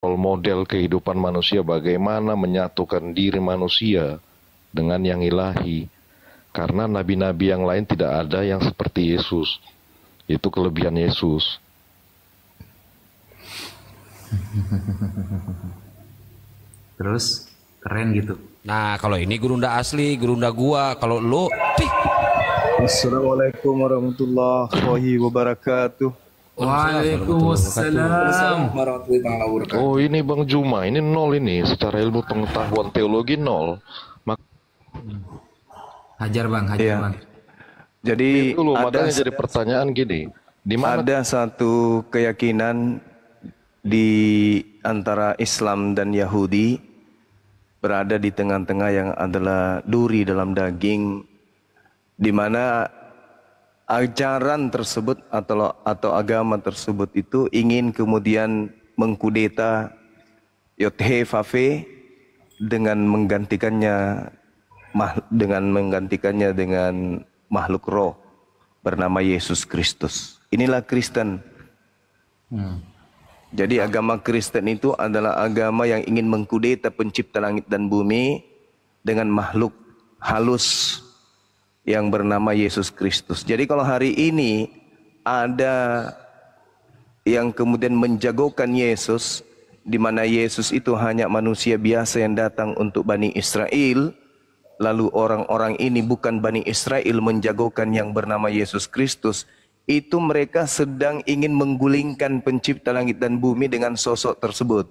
role model kehidupan manusia, bagaimana menyatukan diri manusia dengan yang ilahi. Karena nabi-nabi yang lain tidak ada yang seperti Yesus. Itu kelebihan Yesus. Terus keren gitu. Nah, kalau ini Gurunda asli, Gurunda gua. Kalau lu, Assalamualaikum warahmatullahi wabarakatuh. Waalaikumsalam warahmatullahi wabarakatuh. Oh, ini Bang Juma, ini nol ini. Secara ilmu pengetahuan teologi nol. Hajar bang, hajar Iya. bang. Jadi Itu loh, ada makanya jadi pertanyaan gini. Di mana ada satu keyakinan di antara Islam dan Yahudi berada di tengah-tengah yang adalah duri dalam daging, di mana ajaran tersebut atau agama tersebut itu ingin kemudian mengkudeta Yothe Fafe dengan menggantikannya dengan makhluk roh bernama Yesus Kristus. Inilah Kristen. Jadi agama Kristen itu adalah agama yang ingin mengkudeta pencipta langit dan bumi dengan makhluk halus yang bernama Yesus Kristus. Jadi kalau hari ini ada yang kemudian menjagokan Yesus, di mana Yesus itu hanya manusia biasa yang datang untuk Bani Israel, lalu orang-orang ini bukan Bani Israel menjagokan yang bernama Yesus Kristus, itu mereka sedang ingin menggulingkan pencipta langit dan bumi dengan sosok tersebut.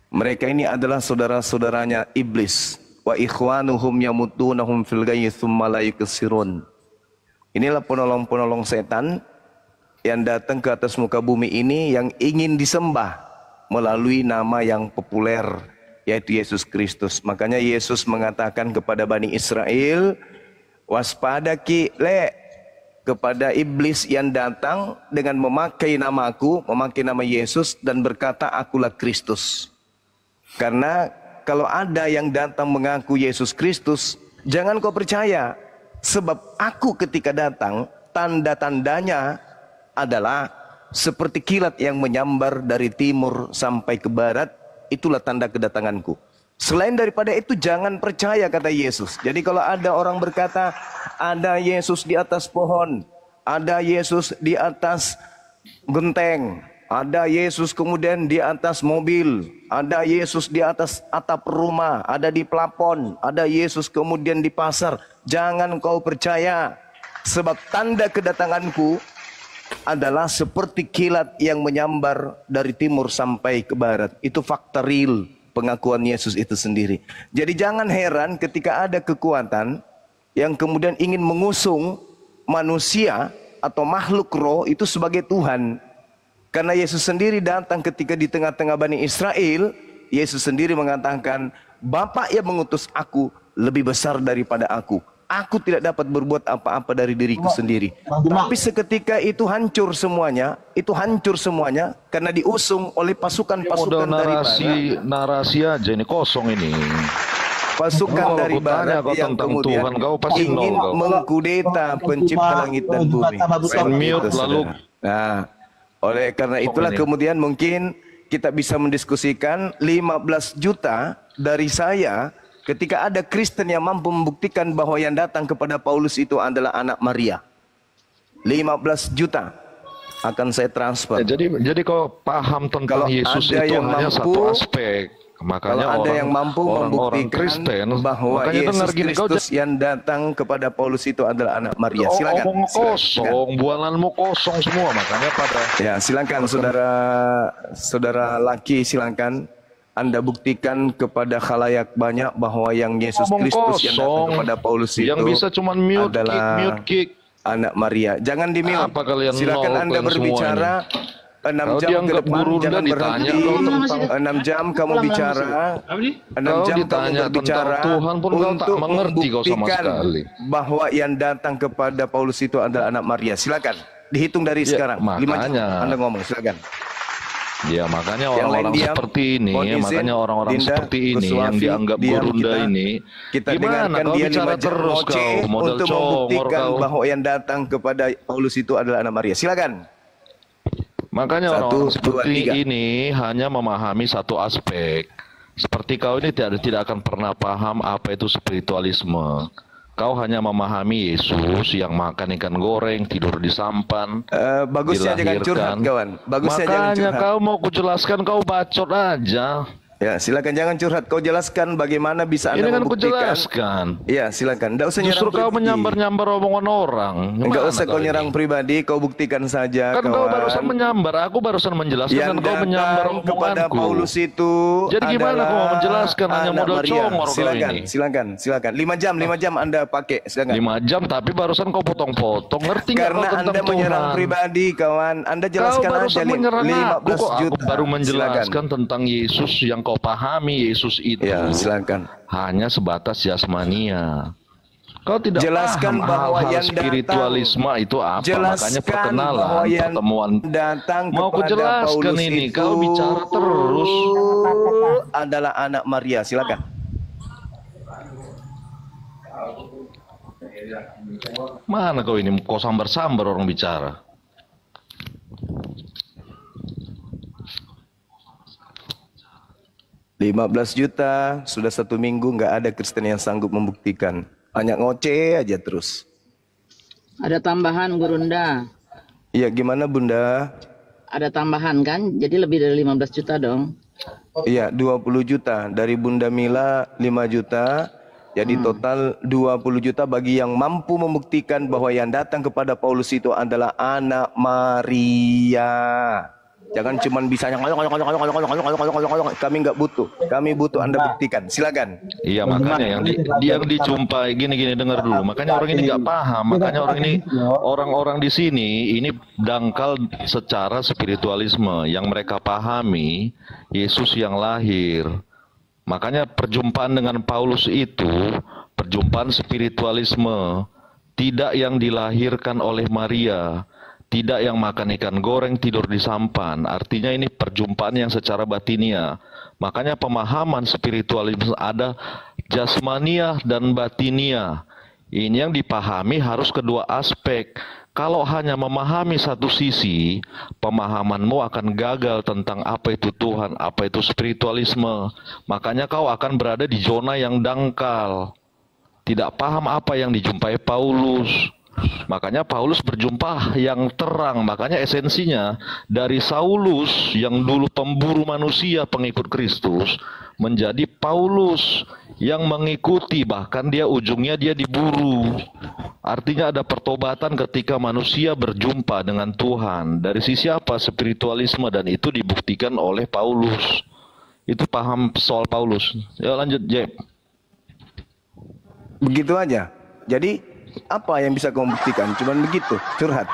Mereka ini adalah saudara-saudaranya iblis. Wa ikhwanuhum yamutunahum fil ghayyi tsumma la yuksirun. Inilah penolong-penolong setan yang datang ke atas muka bumi ini yang ingin disembah melalui nama yang populer, yaitu Yesus Kristus. Makanya Yesus mengatakan kepada Bani Israel, waspada ki le, kepada iblis yang datang dengan memakai namaku, memakai nama Yesus dan berkata akulah Kristus. Karena kalau ada yang datang mengaku Yesus Kristus, jangan kau percaya. Sebab aku ketika datang, tanda-tandanya adalah seperti kilat yang menyambar dari timur sampai ke barat. Itulah tanda kedatanganku. Selain daripada itu jangan percaya, kata Yesus. Jadi kalau ada orang berkata ada Yesus di atas pohon, ada Yesus di atas genteng, ada Yesus kemudian di atas mobil, ada Yesus di atas atap rumah, ada di plafon, ada Yesus kemudian di pasar, jangan kau percaya. Sebab tanda kedatanganku adalah seperti kilat yang menyambar dari timur sampai ke barat. Itu fakta real pengakuan Yesus itu sendiri. Jadi jangan heran ketika ada kekuatan yang kemudian ingin mengusung manusia atau makhluk roh itu sebagai Tuhan. Karena Yesus sendiri datang ketika di tengah-tengah Bani Israel, Yesus sendiri mengatakan, Bapa yang mengutus aku lebih besar daripada aku. Aku tidak dapat berbuat apa-apa dari diriku sendiri. Tapi seketika itu hancur semuanya, karena diusung oleh pasukan-pasukan dari barat. narasi aja ini kosong ini. Pasukan dari barat yang kemudian Tuhan, kau pasti ingin nol, kau. mengkudeta pencipta langit dan bumi. Mute lalu. Nah, oleh karena itulah kemudian mungkin kita bisa mendiskusikan 15 juta dari saya. Ketika ada Kristen yang mampu membuktikan bahwa yang datang kepada Paulus itu adalah anak Maria, 15 juta akan saya transfer. Ya, jadi kau paham tentang Kalau Yesus ada itu yang hanya mampu, satu aspek. Makanya kalau ada yang mampu orang-orang membuktikan Kristen, bahwa makanya Yesus dengar gini, Kristus yang datang kepada Paulus itu adalah anak Maria. Silakan. Omong kosong, bualanmu kosong semua, makanya pada. Ya, silakan saudara laki, silakan Anda buktikan kepada khalayak banyak bahwa yang Yesus Kristus yang datang kepada Paulus itu yang bisa cuman mute kick anak Maria. Jangan di mute. Apa kalian Silakan Anda berbicara 6 jam ke depan, jangan berhenti. 6 jam kamu bicara, 6 jam kamu berbicara Tuhan pun kau tak untuk mengerti kau sama membuktikan sekali. bahwa yang datang kepada Paulus itu adalah anak Maria. Silakan, dihitung dari sekarang. 5 jam Anda ngomong, silakan. Ya makanya orang-orang seperti ini, makanya orang-orang seperti ini yang dianggap gurunda ini, kita gimana kau bicara terus kau model untuk congor membuktikan kau. bahwa yang datang kepada Paulus itu adalah anak Maria. Silakan. Makanya 1, orang-orang 2, seperti 3. ini hanya memahami satu aspek. Seperti kau ini tidak akan pernah paham apa itu spiritualisme. Kau hanya memahami Yesus yang makan ikan goreng, tidur di sampan, Bagusnya jangan curhat, dilahirkan. kawan. Bagusnya jangan Makanya curhat. kau mau kujelaskan, kau bacot aja. Ya, silakan jangan curhat. Kau jelaskan bagaimana bisa Anda Ini kan membuktikan. kujelaskan. Ya, silakan. Enggak usah Justru nyerang kau pribadi. menyambar-nyambar omongan orang. Enggak Gimana usah kau ini? nyerang pribadi, kau buktikan saja, Kan kau kawan. barusan menyambar, aku barusan menjelaskan Yang dan kau menyambar datang kepada omonganku. Paulus itu Jadi gimana adalah kau mau menjelaskan hanya anak model Maria. congor kau Silakan, ini? silakan. 5 jam Anda pakai, silakan. 5 jam tapi barusan kau potong-potong. Ngerti nggak Karena kau tentang Anda menyerang Tuhan? pribadi, kawan. Anda Kau jelaskan barusan aja, Lim. menyerang aku 15 kok. Aku juta. baru menjelaskan Silakan. tentang Yesus yang kau pahami. Yesus itu Ya, silakan. hanya sebatas jasmania. Kau tidak Jelaskan paham bahwa hal-hal yang spiritualisme itu apa. Makanya Jelaskan perkenalan, bahwa yang pertemuan. datang Mau ku kepada jelaskan Paulus ini, itu kau bicara terus. adalah anak Maria. Silakan. Mana kau ini? Kau sambar-sambar orang bicara. $15 juta, sudah 1 minggu nggak ada Kristen yang sanggup membuktikan. Hanya ngoceh aja terus. Ada tambahan Gurunda. Iya, gimana Bunda? Ada tambahan kan? Jadi lebih dari 15 juta dong. Iya, 20 juta. Dari Bunda Mila 5 juta. Jadi total 20 juta bagi yang mampu membuktikan bahwa yang datang kepada Paulus itu adalah anak Maria. Jangan cuman bisanya kami nggak butuh. Kami butuh Anda buktikan. Silakan. Iya, makanya yang dijumpai gini-gini, dengar dulu. Makanya orang ini nggak paham. Makanya orang-orang di sini ini dangkal secara spiritualisme. Yang mereka pahami Yesus yang lahir. Makanya perjumpaan dengan Paulus itu perjumpaan spiritualisme, tidak yang dilahirkan oleh Maria. Tidak yang makan ikan goreng, tidur di sampan. Artinya ini perjumpaan yang secara batinia. Makanya pemahaman spiritualisme ada jasmania dan batinia. Ini yang dipahami harus kedua aspek. Kalau hanya memahami satu sisi, pemahamanmu akan gagal tentang apa itu Tuhan, apa itu spiritualisme. Makanya kau akan berada di zona yang dangkal. Tidak paham apa yang dijumpai Paulus. Makanya Paulus berjumpa yang terang. Makanya esensinya dari Saulus yang dulu pemburu manusia pengikut Kristus menjadi Paulus yang mengikuti, bahkan dia ujungnya dia diburu. Artinya ada pertobatan ketika manusia berjumpa dengan Tuhan. Dari sisi apa? Spiritualisme, dan itu dibuktikan oleh Paulus. Itu paham soal Paulus. Ya lanjut, Jeb. Begitu aja. Jadi apa yang bisa kamu buktikan? Cuman begitu, curhat.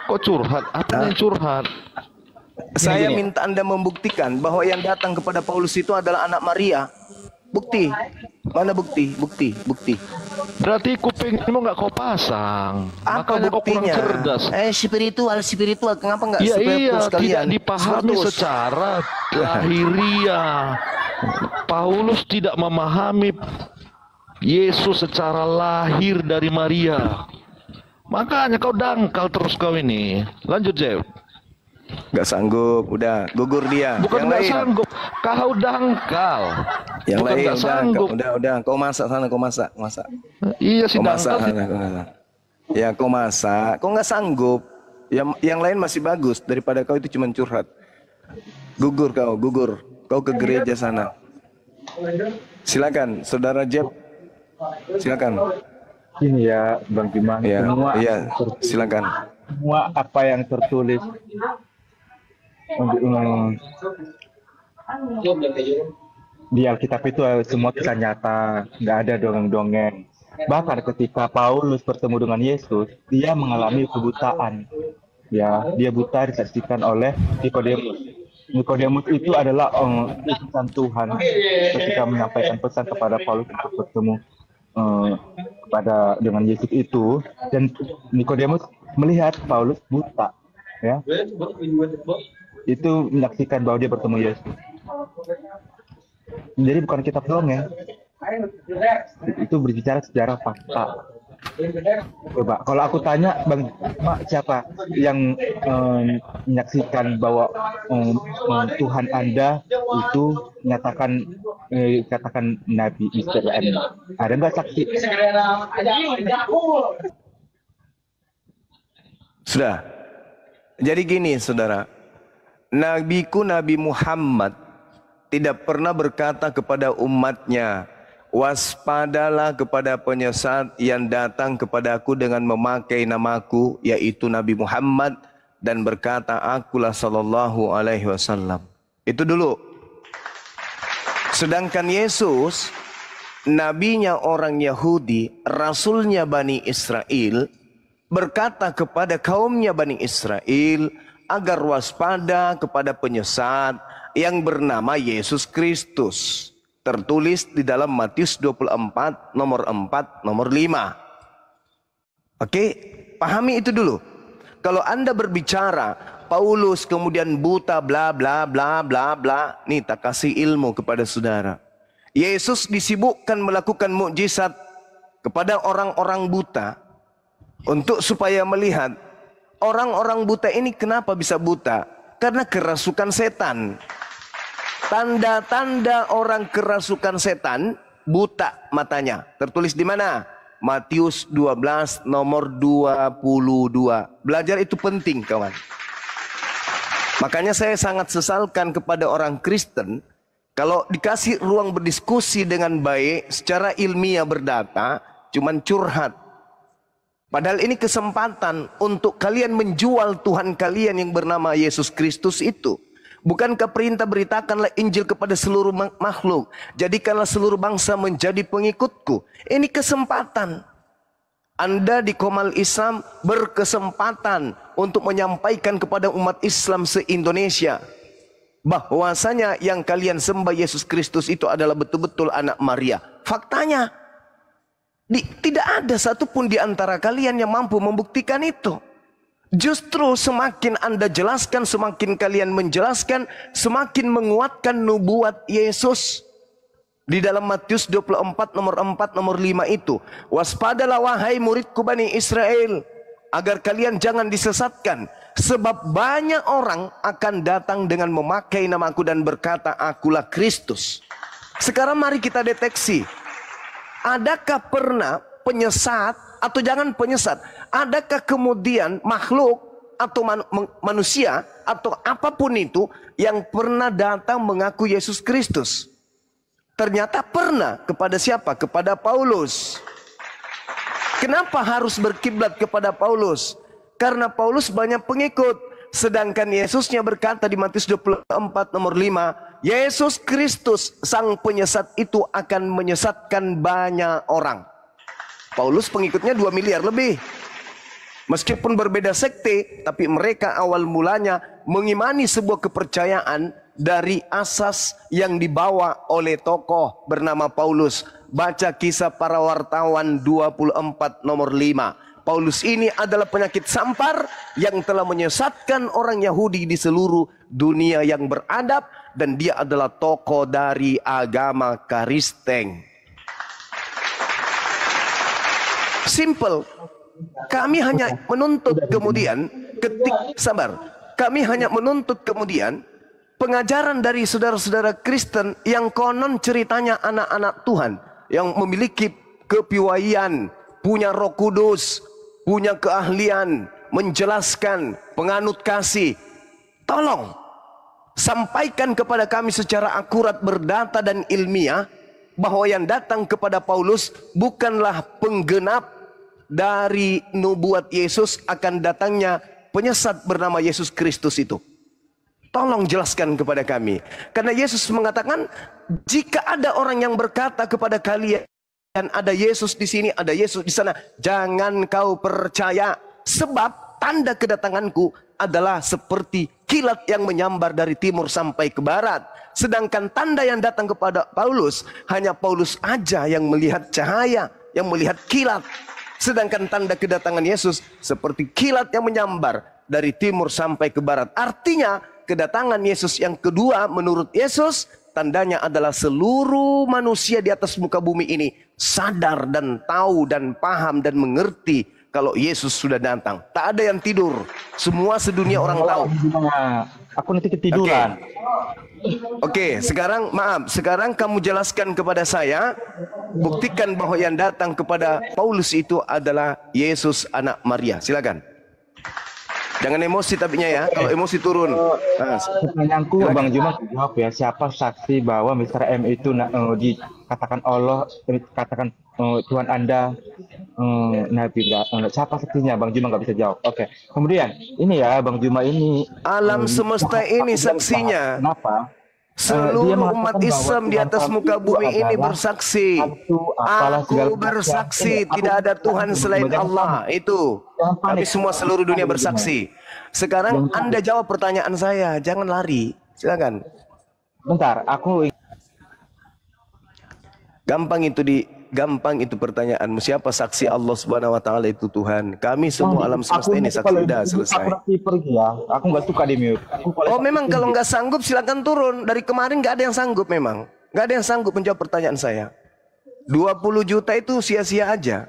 Kok curhat? Apa yang curhat? Saya minta Anda membuktikan bahwa yang datang kepada Paulus itu adalah anak Maria. Bukti. Mana bukti? Bukti. Berarti kupingmu nggak kau pasang. Apa Makanya kau kurang buktinya? cerdas. Spiritual. Kenapa nggak Iya, spiritual sekalian? tidak dipahami 100. secara lahiriah. Paulus tidak memahami Yesus secara lahir dari Maria. Makanya kau dangkal terus kau ini. Lanjut, Jeb. Nggak sanggup, udah gugur dia. Bukan yang nggak lain, sanggup, kau dangkal. yang Bukan lain nggak sanggup. udah. Kau masak sana, kau masak. Iya sih, Kau masak dangkal. sana, kau masak. Ya, kau masak. Kau nggak sanggup. Yang lain masih bagus daripada kau itu cuma curhat. Gugur. Kau ke gereja sana. Silakan, Saudara Jeb. Silakan. Ini ya Bang Bima, Ya, semua iya, silakan. semua apa yang tertulis di Alkitab itu semua kisah nyata, nggak ada dongeng-dongeng. Bahkan ketika Paulus bertemu dengan Yesus, dia mengalami kebutaan. Ya, dia buta disaksikan oleh Nikodemus. Nikodemus itu adalah utusan Tuhan ketika menyampaikan pesan kepada Paulus untuk bertemu dengan Yesus itu, dan Nikodemus melihat Paulus buta, ya, itu menyaksikan bahwa dia bertemu Yesus. Jadi bukan kitab dongeng, itu berbicara sejarah fakta. Coba, kalau aku tanya Bang, Mak, siapa yang menyaksikan bahwa Tuhan Anda itu nyatakan katakan Nabi Israel? Ada nggak saksi? Sudah. Jadi gini saudara, Nabiku Nabi Muhammad tidak pernah berkata kepada umatnya, waspadalah kepada penyesat yang datang kepadaku dengan memakai namaku, yaitu Nabi Muhammad, dan berkata, akulah sallallahu alaihi wasallam. Itu dulu. Sedangkan Yesus, nabinya orang Yahudi, rasulnya Bani Israel, berkata kepada kaumnya Bani Israel agar waspada kepada penyesat yang bernama Yesus Kristus. Tertulis di dalam Matius 24 nomor 4 nomor 5. Oke, pahami itu dulu. Kalau Anda berbicara Paulus kemudian buta bla bla bla bla bla, nih tak kasih ilmu kepada saudara. Yesus disibukkan melakukan mukjizat kepada orang-orang buta untuk supaya melihat orang-orang buta ini kenapa bisa buta? Karena kerasukan setan. Tanda-tanda orang kerasukan setan, buta matanya. Tertulis di mana? Matius 12 nomor 22. Belajar itu penting kawan. Makanya saya sangat sesalkan kepada orang Kristen, kalau dikasih ruang berdiskusi dengan baik, secara ilmiah berdata, cuman curhat. Padahal ini kesempatan untuk kalian menjual Tuhan kalian yang bernama Yesus Kristus itu. Bukankah perintah beritakanlah Injil kepada seluruh makhluk. Jadikanlah seluruh bangsa menjadi pengikutku. Ini kesempatan. Anda di Komal Islam berkesempatan untuk menyampaikan kepada umat Islam se-Indonesia bahwasanya yang kalian sembah Yesus Kristus itu adalah betul-betul anak Maria. Faktanya. Tidak ada satupun di antara kalian yang mampu membuktikan itu. Justru semakin Anda jelaskan, semakin kalian menjelaskan, semakin menguatkan nubuat Yesus. Di dalam Matius 24 nomor 4 nomor 5 itu, waspadalah wahai muridku Bani Israel, agar kalian jangan disesatkan. Sebab banyak orang akan datang dengan memakai namaku dan berkata, akulah Kristus. Sekarang mari kita deteksi. Adakah pernah penyesat atau jangan penyesat? Adakah kemudian makhluk atau manusia atau apapun itu yang pernah datang mengaku Yesus Kristus? Ternyata pernah. Kepada siapa? Kepada Paulus. Kenapa harus berkiblat kepada Paulus? Karena Paulus banyak pengikut. Sedangkan Yesusnya berkata di Matius 24 nomor 5, Yesus Kristus sang penyesat itu akan menyesatkan banyak orang. Paulus pengikutnya 2 miliar lebih. Meskipun berbeda sekte, tapi mereka awal mulanya mengimani sebuah kepercayaan dari asas yang dibawa oleh tokoh bernama Paulus. Baca Kisah Para Wartawan 24 nomor 5. Paulus ini adalah penyakit sampar yang telah menyesatkan orang Yahudi di seluruh dunia yang beradab, dan dia adalah tokoh dari agama Kristen. Simple. Kami hanya menuntut kemudian kami hanya menuntut kemudian pengajaran dari saudara-saudara Kristen yang konon ceritanya anak-anak Tuhan yang memiliki kepiawaian, punya Roh Kudus, punya keahlian, menjelaskan, penganut kasih. Tolong sampaikan kepada kami secara akurat, berdata dan ilmiah bahwa yang datang kepada Paulus bukanlah penggenap dari nubuat Yesus akan datangnya penyesat bernama Yesus Kristus itu. Tolong jelaskan kepada kami. Karena Yesus mengatakan, jika ada orang yang berkata kepada kalian, dan ada Yesus di sini, ada Yesus di sana, jangan kau percaya. Sebab tanda kedatanganku adalah seperti kilat yang menyambar dari timur sampai ke barat. Sedangkan tanda yang datang kepada Paulus, hanya Paulus aja yang melihat cahaya, yang melihat kilat. Sedangkan tanda kedatangan Yesus seperti kilat yang menyambar dari timur sampai ke barat. Artinya kedatangan Yesus yang kedua menurut Yesus tandanya adalah seluruh manusia di atas muka bumi ini sadar dan tahu dan paham dan mengerti kalau Yesus sudah datang. Tak ada yang tidur. Semua sedunia orang tahu. Aku nanti ketiduran. Oke, sekarang maaf. Sekarang kamu jelaskan kepada saya, buktikan bahwa yang datang kepada Paulus itu adalah Yesus anak Maria. Silakan. Jangan emosi tapinya ya. Kalau emosi turun. Pertanyaanku, Bang Juma jawab ya. Siapa saksi bahwa Mr. M itu dikatakan Allah, katakan Tuhan Anda Nabi? Siapa saksinya? Bang Juma nggak bisa jawab. Oke. Kemudian ini ya, Bang Juma ini. Alam semesta ini saksinya. Kenapa? Seluruh umat Islam di atas muka bumi ini bersaksi. Aku bersaksi tidak ada Tuhan selain Allah. Itu. Tapi semua seluruh dunia bersaksi. Sekarang Anda jawab pertanyaan saya. Jangan lari. Silakan. Bentar, aku gampang itu pertanyaanmu. Siapa saksi Allah Subhanahu wa taala itu Tuhan? Kami semua alam semesta ini saksi. Sudah selesai. Aku pergi ya. Aku nggak suka di mute. Oh, memang kalau nggak sanggup silakan turun. Dari kemarin nggak ada yang sanggup memang. Nggak ada yang sanggup menjawab pertanyaan saya. 20 juta itu sia-sia aja.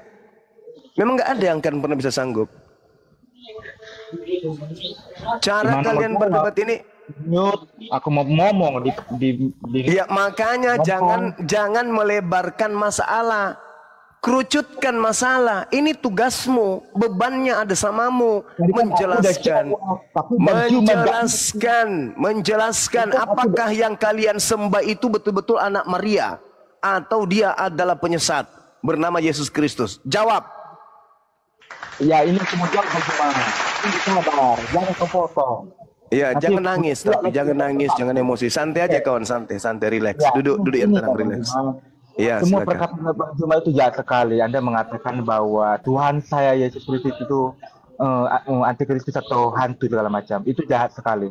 Memang nggak ada yang akan pernah bisa sanggup. Cara kalian berdebat ini, aku mau ngomong ya makanya jangan melebarkan masalah, kerucutkan masalah. Ini tugasmu, bebannya ada samamu, menjelaskan apakah yang kalian sembah itu betul-betul anak Maria atau dia adalah penyesat bernama Yesus Kristus. Jawab. Ya, ini kemudian bagaimana? Ini sabar, jangan kepotong. Ya, jangan nangis, tapi jangan nangis, jangan emosi. Santai aja kawan, santai, relax. Ya, duduk yang tenang, relax. Ya, semua silakan. perkataan Bang Juma itu jahat sekali. Anda mengatakan bahwa Tuhan saya Yesus Kristus itu antikristus atau hantu segala macam. Itu jahat sekali.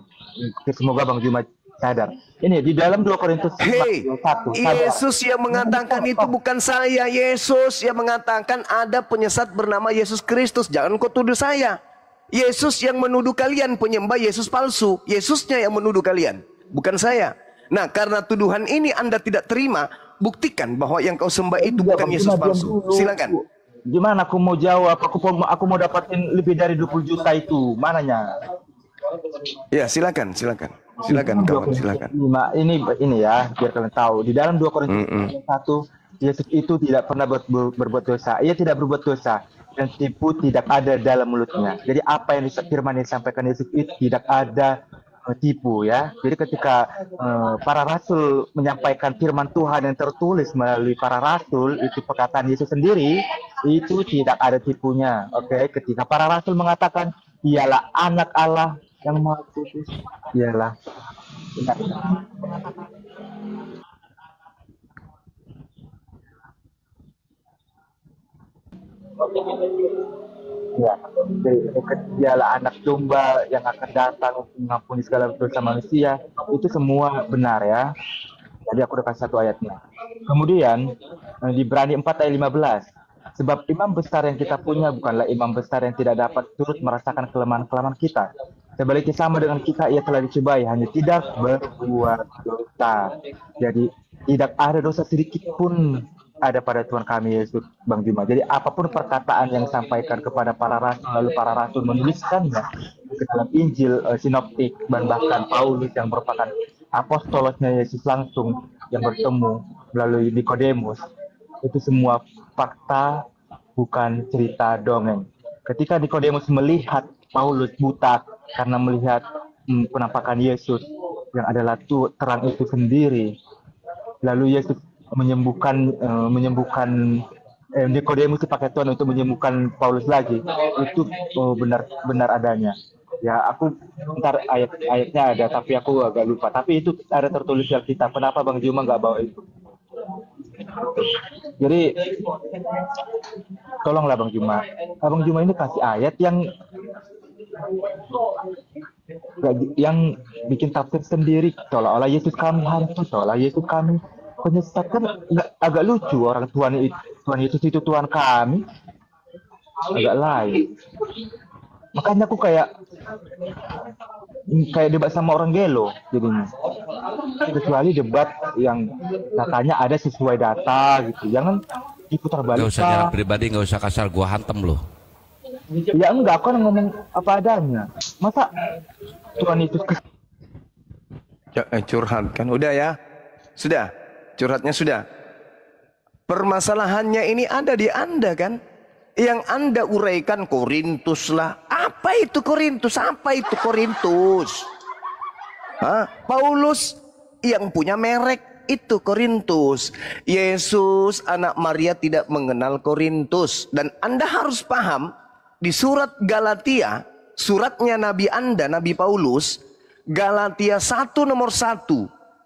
Semoga Bang Juma sadar. Ini di dalam 2 Korintus 1. Yesus yang mengatakan itu bukan saya. Yesus yang mengatakan ada penyesat bernama Yesus Kristus. Jangan kau tuduh saya. Yesus yang menuduh kalian penyembah Yesus palsu. Yesusnya yang menuduh kalian, bukan saya. Nah, karena tuduhan ini Anda tidak terima, buktikan bahwa yang kau sembah itu bukan Yesus palsu. Silakan. Gimana aku mau jawab? Aku mau dapatin lebih dari 20 juta itu. Mananya? Ya, silakan kawan, silakan. Ini ya, biar kalian tahu. Di dalam 2 Korintus 1, Yesus itu tidak pernah berbuat dosa. Ia tidak berbuat dosa dan tipu tidak ada dalam mulutnya. Jadi apa yang firman yang disampaikan Yesus itu tidak ada tipu ya. Jadi ketika para rasul menyampaikan firman Tuhan yang tertulis melalui para rasul, itu perkataan Yesus sendiri, itu tidak ada tipunya. Oke, ketika para rasul mengatakan dialah anak Allah yang Maha Kudus, dialah. Ya, dialah anak domba yang akan datang untuk mengampuni segala dosa manusia. Itu semua benar ya. Jadi aku udah kasih satu ayatnya. Kemudian di Ibrani 4 ayat 15. Sebab imam besar yang kita punya bukanlah imam besar yang tidak dapat turut merasakan kelemahan-kelemahan kita. Sebaliknya sama dengan kita, ia telah dicobai, hanya tidak berbuat dosa. Jadi tidak ada dosa sedikit pun ada pada Tuhan kami Yesus, Bang Juma. Jadi apapun perkataan yang disampaikan kepada para rasul, lalu para rasul menuliskannya ke dalam Injil sinoptik, dan bahkan Paulus yang merupakan apostolosnya Yesus langsung yang bertemu melalui Nikodemus, itu semua fakta, bukan cerita dongeng. Ketika Nikodemus melihat Paulus buta karena melihat penampakan Yesus yang adalah terang itu sendiri, lalu Yesus menyembuhkan Nikodemus pakai Tuhan untuk menyembuhkan Paulus lagi. Itu benar adanya. Ya, aku ntar ayatnya ada, tapi aku agak lupa. Tapi itu ada tertulis di Alkitab. Kenapa Bang Juma nggak bawa itu? Jadi tolonglah Bang Juma. Bang Juma ini kasih ayat yang bikin tafsir sendiri, seolah-olah Yesus kami hantu, seolah Yesus kami penyesat. Kan agak lucu, orang Tuhan Yesus itu Tuhan kami, agak lain. Makanya aku kayak kayak debat sama orang gelo jadinya. Kecuali debat yang katanya ada sesuai data gitu. Jangan diputar Gak usah nyerang balikan. pribadi, gak usah kasar, gua hantem loh. Ya enggak, aku kan ngomong apa adanya. Masa Tuhan itu Ya, curhat kan? Udah ya? Sudah? Curhatnya sudah? Permasalahannya ini ada di Anda kan? Yang Anda uraikan Korintus lah. Apa itu Korintus? Apa itu Korintus? Hah? Paulus yang punya merek itu Korintus. Yesus anak Maria tidak mengenal Korintus. Dan Anda harus paham di surat Galatia, suratnya Nabi Anda, Nabi Paulus, Galatia 1 nomor 1,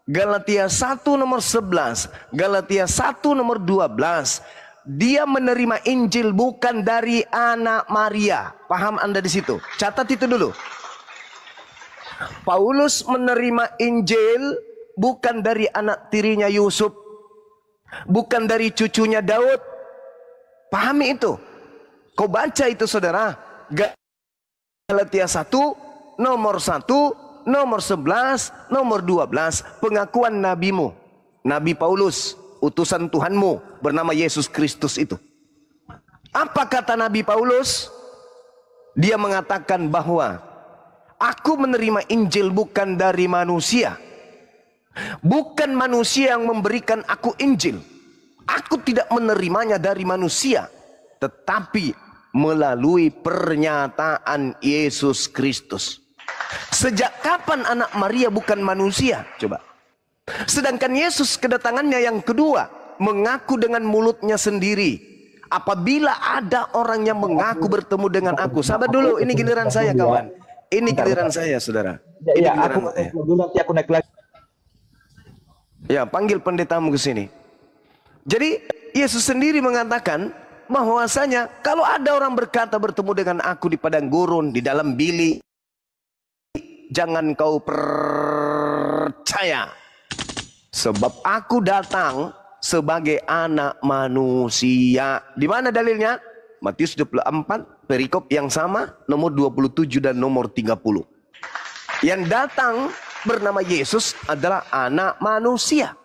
Galatia 1 nomor 11, Galatia 1 nomor 12. Dia menerima Injil bukan dari anak Maria. Paham Anda di situ? Catat itu dulu. Paulus menerima Injil bukan dari anak tirinya Yusuf, bukan dari cucunya Daud. Pahami itu. Kau baca itu saudara. Galatia 1 nomor 1, nomor 11, nomor 12. Pengakuan nabimu, Nabi Paulus, utusan Tuhanmu bernama Yesus Kristus itu. Apa kata Nabi Paulus? Dia mengatakan bahwa aku menerima Injil bukan dari manusia. Bukan manusia yang memberikan aku Injil. Aku tidak menerimanya dari manusia, tetapi melalui pernyataan Yesus Kristus. Sejak kapan anak Maria bukan manusia? Coba. Sedangkan Yesus kedatangannya yang kedua mengaku dengan mulutnya sendiri. Apabila ada orang yang mengaku bertemu dengan aku. Sabar dulu, ini giliran saya kawan. Ini giliran saya saudara. Ini ya, giliran aku saya. dulu nanti aku naik lagi. Ya, panggil pendetamu ke sini. Jadi Yesus sendiri mengatakan bahwasanya kalau ada orang berkata bertemu dengan aku di padang gurun, di dalam bilik, jangan kau percaya. Sebab aku datang sebagai anak manusia. Di mana dalilnya? Matius 24, perikop yang sama, nomor 27 dan nomor 30. Yang datang bernama Yesus adalah anak manusia.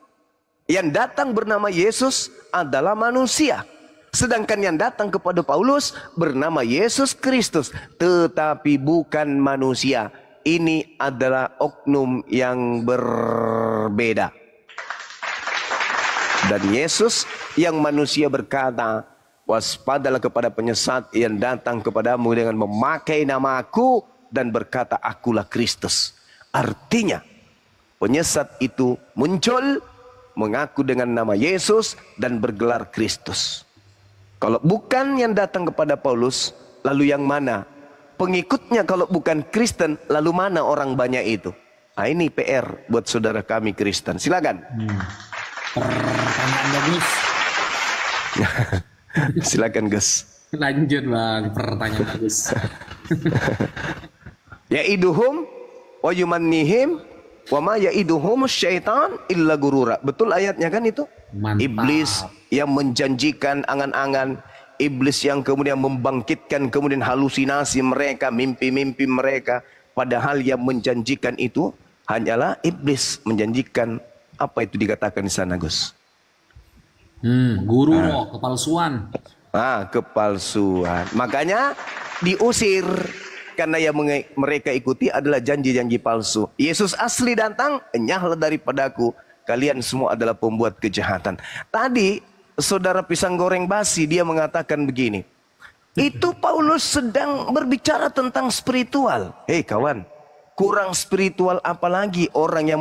Yang datang bernama Yesus adalah manusia. Sedangkan yang datang kepada Paulus bernama Yesus Kristus, tetapi bukan manusia. Ini adalah oknum yang berbeda. Dan Yesus yang manusia berkata, waspadalah kepada penyesat yang datang kepadamu dengan memakai namaku dan berkata, akulah Kristus. Artinya, penyesat itu muncul, mengaku dengan nama Yesus dan bergelar Kristus. Kalau bukan yang datang kepada Paulus, lalu yang mana? Pengikutnya kalau bukan Kristen, lalu mana orang banyak itu? Nah, ini PR buat saudara kami Kristen. Silakan. Pertanyaan bagus. Silakan Gus. Lanjut bang, pertanyaan bagus. Ya'iduhum wa yumannihim wa ma ya'iduhum syaitan illa gurura. Betul ayatnya kan itu? Mantap. Iblis yang menjanjikan angan-angan, iblis yang kemudian membangkitkan kemudian halusinasi mereka, mimpi-mimpi mereka, padahal yang menjanjikan itu hanyalah iblis menjanjikan. Apa itu dikatakan di sana, Gus? Guru kepalsuan. Kepalsuan. Makanya diusir karena yang mereka ikuti adalah janji-janji palsu. Yesus asli datang, enyahlah daripadaku. Kalian semua adalah pembuat kejahatan. Tadi saudara pisang goreng basi dia mengatakan begini. Itu Paulus sedang berbicara tentang spiritual. Hei kawan, kurang spiritual apalagi orang yang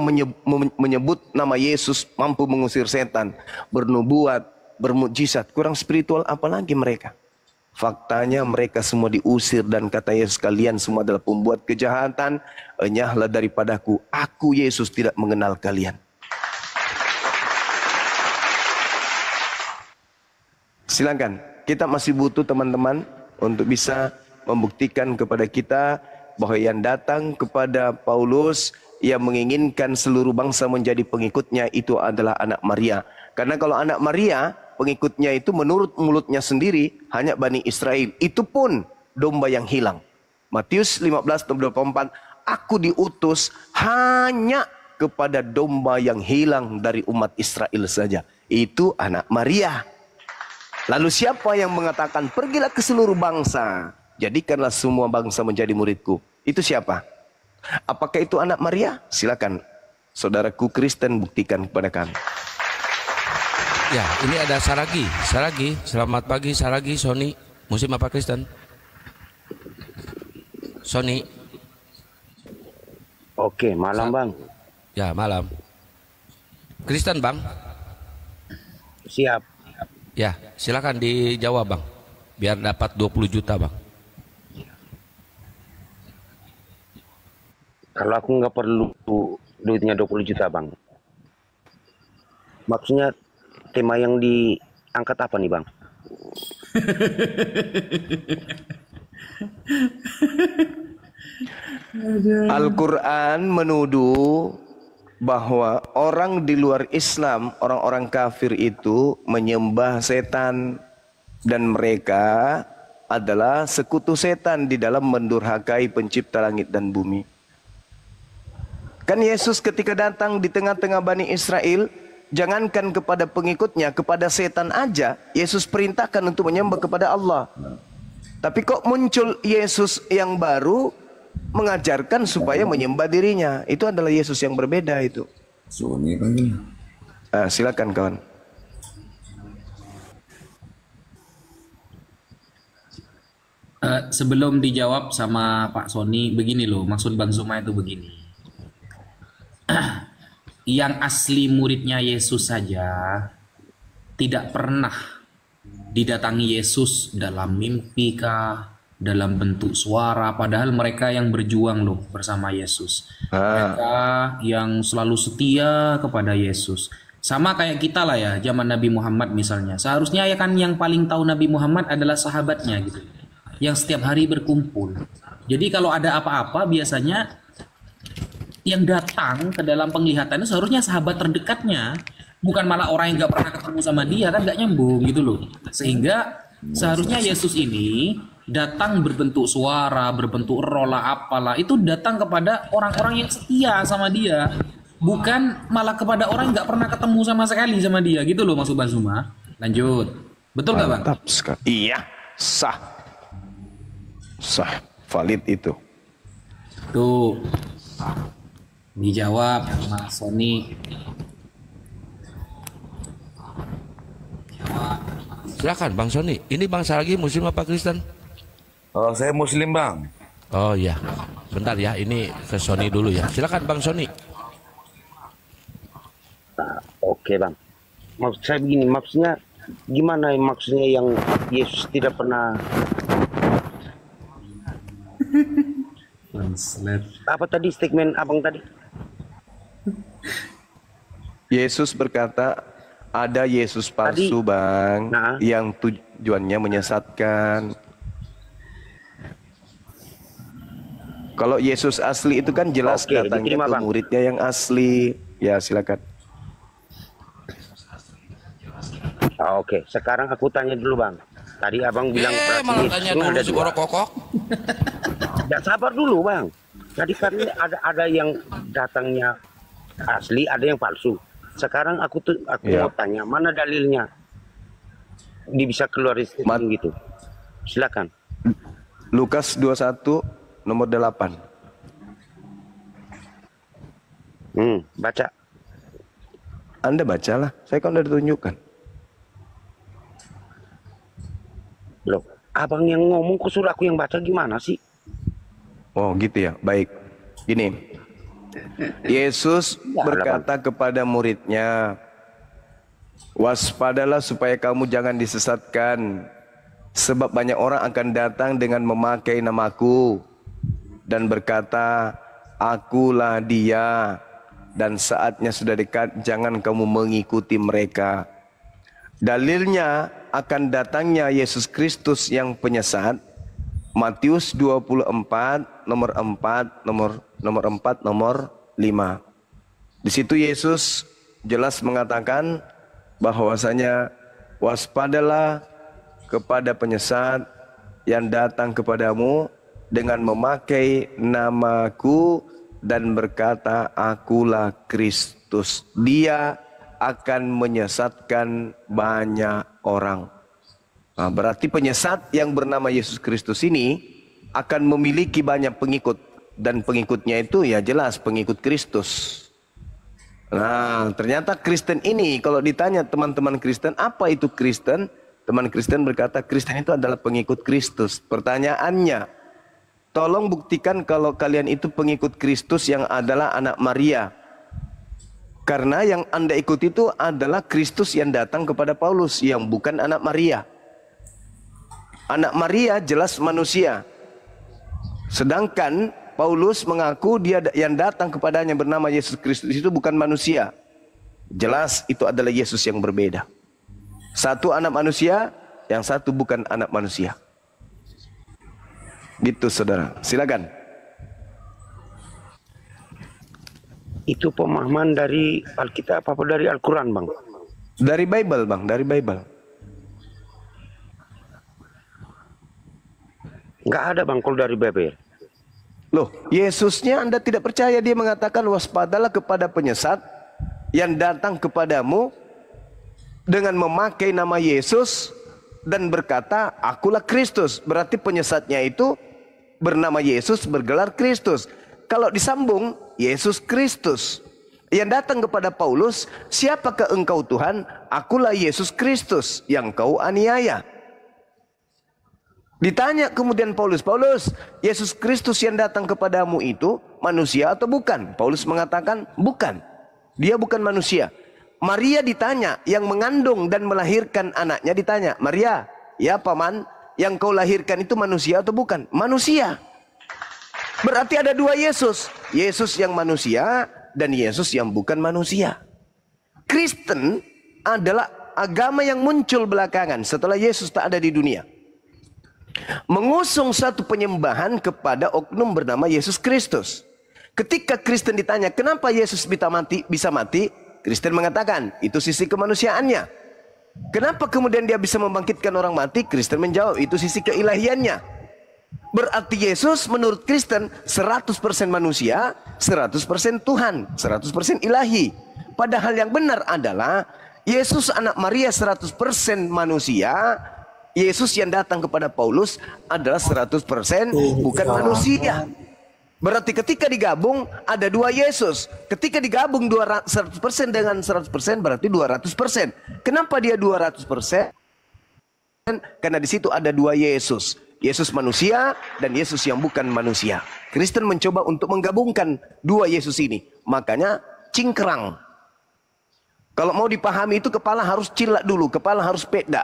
menyebut nama Yesus mampu mengusir setan, bernubuat, bermukjizat. Kurang spiritual apalagi mereka. Faktanya mereka semua diusir dan kata Yesus, kalian semua adalah pembuat kejahatan. Enyahlah daripadaku, aku Yesus tidak mengenal kalian. Silakan, kita masih butuh teman-teman untuk bisa membuktikan kepada kita bahwa yang datang kepada Paulus yang menginginkan seluruh bangsa menjadi pengikutnya itu adalah anak Maria. Karena kalau anak Maria pengikutnya itu menurut mulutnya sendiri hanya Bani Israel. Itu pun domba yang hilang. Matius 15:24, aku diutus hanya kepada domba yang hilang dari umat Israel saja. Itu anak Maria. Lalu siapa yang mengatakan pergilah ke seluruh bangsa, jadikanlah semua bangsa menjadi muridku? Itu siapa? Apakah itu anak Maria? Silakan saudaraku Kristen buktikan kepada kami. Ya, ini ada Saragi. Saragi, selamat pagi Saragi, Sony. Muslim apa Kristen? Sony. Oke, malam Bang. Ya, malam. Kristen Bang? Siap. Ya, silakan dijawab Bang. Biar dapat 20 juta Bang. Kalau aku nggak perlu duitnya 20 juta Bang. Maksudnya tema yang diangkat apa nih Bang? Al-Quran menuduh bahwa orang di luar Islam, orang-orang kafir itu menyembah setan, dan mereka adalah sekutu setan di dalam mendurhakai pencipta langit dan bumi. Kan Yesus ketika datang di tengah-tengah Bani Israel, jangankan kepada pengikutnya, kepada setan aja Yesus perintahkan untuk menyembah kepada Allah. Tapi kok muncul Yesus yang baru mengajarkan supaya menyembah dirinya? Itu adalah Yesus yang berbeda itu. Silakan kawan. Sebelum dijawab sama Pak Sony, begini loh, maksud Bang Zuma itu begini. Yang asli muridnya Yesus saja tidak pernah didatangi Yesus dalam mimpi kah, dalam bentuk suara, padahal mereka yang berjuang loh bersama Yesus. Mereka yang selalu setia kepada Yesus. Sama kayak kita lah ya, zaman Nabi Muhammad misalnya. Seharusnya ya kan yang paling tahu Nabi Muhammad adalah sahabatnya gitu, yang setiap hari berkumpul. Jadi kalau ada apa-apa biasanya yang datang ke dalam penglihatannya seharusnya sahabat terdekatnya, bukan malah orang yang gak pernah ketemu sama dia, kan gak nyambung gitu loh. Sehingga seharusnya Yesus ini datang berbentuk suara, berbentuk roh lah, apalah, itu datang kepada orang-orang yang setia sama dia, bukan malah kepada orang yang gak pernah ketemu sama sekali sama dia gitu loh, maksud Bang Zuma. Lanjut, betul gak Bang? Mantap sekali. Iya, sah, valid itu. Tuh, dijawab Mas Sony. Silakan Bang Sony. Ini Bang Saragi Muslim apa Kristen? Oh, saya Muslim Bang. Oh iya. Bentar ya, ini ke Sony dulu ya. Silakan Bang Sony. Oke Bang. Maksud saya begini, maksudnya gimana maksudnya yang Yesus tidak pernah apa tadi statement abang tadi? Yesus berkata ada Yesus palsu tadi, Bang, yang tujuannya menyesatkan. Kalau Yesus asli itu kan jelas datangnya ke muridnya yang asli. Ya silakan. Oke, sekarang aku tanya dulu Bang. Tadi abang bilang malah tanya dulu si Borok Kokok. Ya sabar dulu Bang. Tadi kan ada yang datangnya asli, ada yang palsu. Sekarang aku mau tanya, mana dalilnya? Dia bisa keluar statement gitu. Silakan. Lukas 21 nomor 8. Baca. Anda bacalah. Saya kan udah ditunjukkan. Loh, abang yang ngomong kok suruh aku yang baca, gimana sih? Oh gitu ya, baik. Gini, Yesus berkata kepada muridnya, waspadalah supaya kamu jangan disesatkan, sebab banyak orang akan datang dengan memakai namaku dan berkata, akulah dia, dan saatnya sudah dekat, jangan kamu mengikuti mereka. Dalilnya akan datangnya Yesus Kristus yang penyesat, Matius 24 nomor 4 nomor 5. Di situ Yesus jelas mengatakan bahwasanya waspadalah kepada penyesat yang datang kepadamu dengan memakai namaku dan berkata, akulah Kristus. Dia akan menyesatkan banyak orang. Nah, berarti penyesat yang bernama Yesus Kristus ini akan memiliki banyak pengikut. Dan pengikutnya itu ya jelas pengikut Kristus. Nah, ternyata Kristen ini kalau ditanya teman-teman Kristen, apa itu Kristen? Teman Kristen berkata, Kristen itu adalah pengikut Kristus. Pertanyaannya, tolong buktikan kalau kalian itu pengikut Kristus yang adalah anak Maria. Karena yang Anda ikuti itu adalah Kristus yang datang kepada Paulus, yang bukan anak Maria. Anak Maria jelas manusia. Sedangkan Paulus mengaku dia yang datang kepadanya bernama Yesus Kristus itu bukan manusia. Jelas itu adalah Yesus yang berbeda. Satu anak manusia, yang satu bukan anak manusia. Gitu saudara. Silakan. Itu pemahaman dari Alkitab apa dari Al-Quran, Bang? Dari Bible, Bang. Dari Bible. Nggak ada, Bang, kalau dari Bible. Loh, Yesusnya Anda tidak percaya. Dia mengatakan, waspadalah kepada penyesat yang datang kepadamu dengan memakai nama Yesus dan berkata, akulah Kristus. Berarti penyesatnya itu bernama Yesus, bergelar Kristus. Kalau disambung, Yesus Kristus yang datang kepada Paulus, siapakah engkau Tuhan? Akulah Yesus Kristus yang kau aniaya. Ditanya kemudian Paulus, Yesus Kristus yang datang kepadamu itu manusia atau bukan? Paulus mengatakan bukan. Dia bukan manusia. Maria ditanya, yang mengandung dan melahirkan anaknya ditanya, Maria, ya paman, yang kau lahirkan itu manusia atau bukan? Manusia. Berarti ada dua Yesus. Yesus yang manusia dan Yesus yang bukan manusia. Kristen adalah agama yang muncul belakangan setelah Yesus tak ada di dunia. Mengusung satu penyembahan kepada oknum bernama Yesus Kristus. Ketika Kristen ditanya, kenapa Yesus bisa mati? Kristen mengatakan, itu sisi kemanusiaannya. Kenapa kemudian dia bisa membangkitkan orang mati? Kristen menjawab, itu sisi keilahiannya. Berarti Yesus menurut Kristen 100% manusia, 100% Tuhan, 100% ilahi. Padahal yang benar adalah Yesus anak Maria 100% manusia. Yesus yang datang kepada Paulus adalah 100% bukan manusia. Berarti ketika digabung ada dua Yesus. Ketika digabung 100% dengan 100% berarti 200%. Kenapa dia 200%? Karena di situ ada dua Yesus. Yesus manusia dan Yesus yang bukan manusia. Kristen mencoba untuk menggabungkan dua Yesus ini. Makanya cingkrang. Kalau mau dipahami itu kepala harus cilak dulu. Kepala harus peda.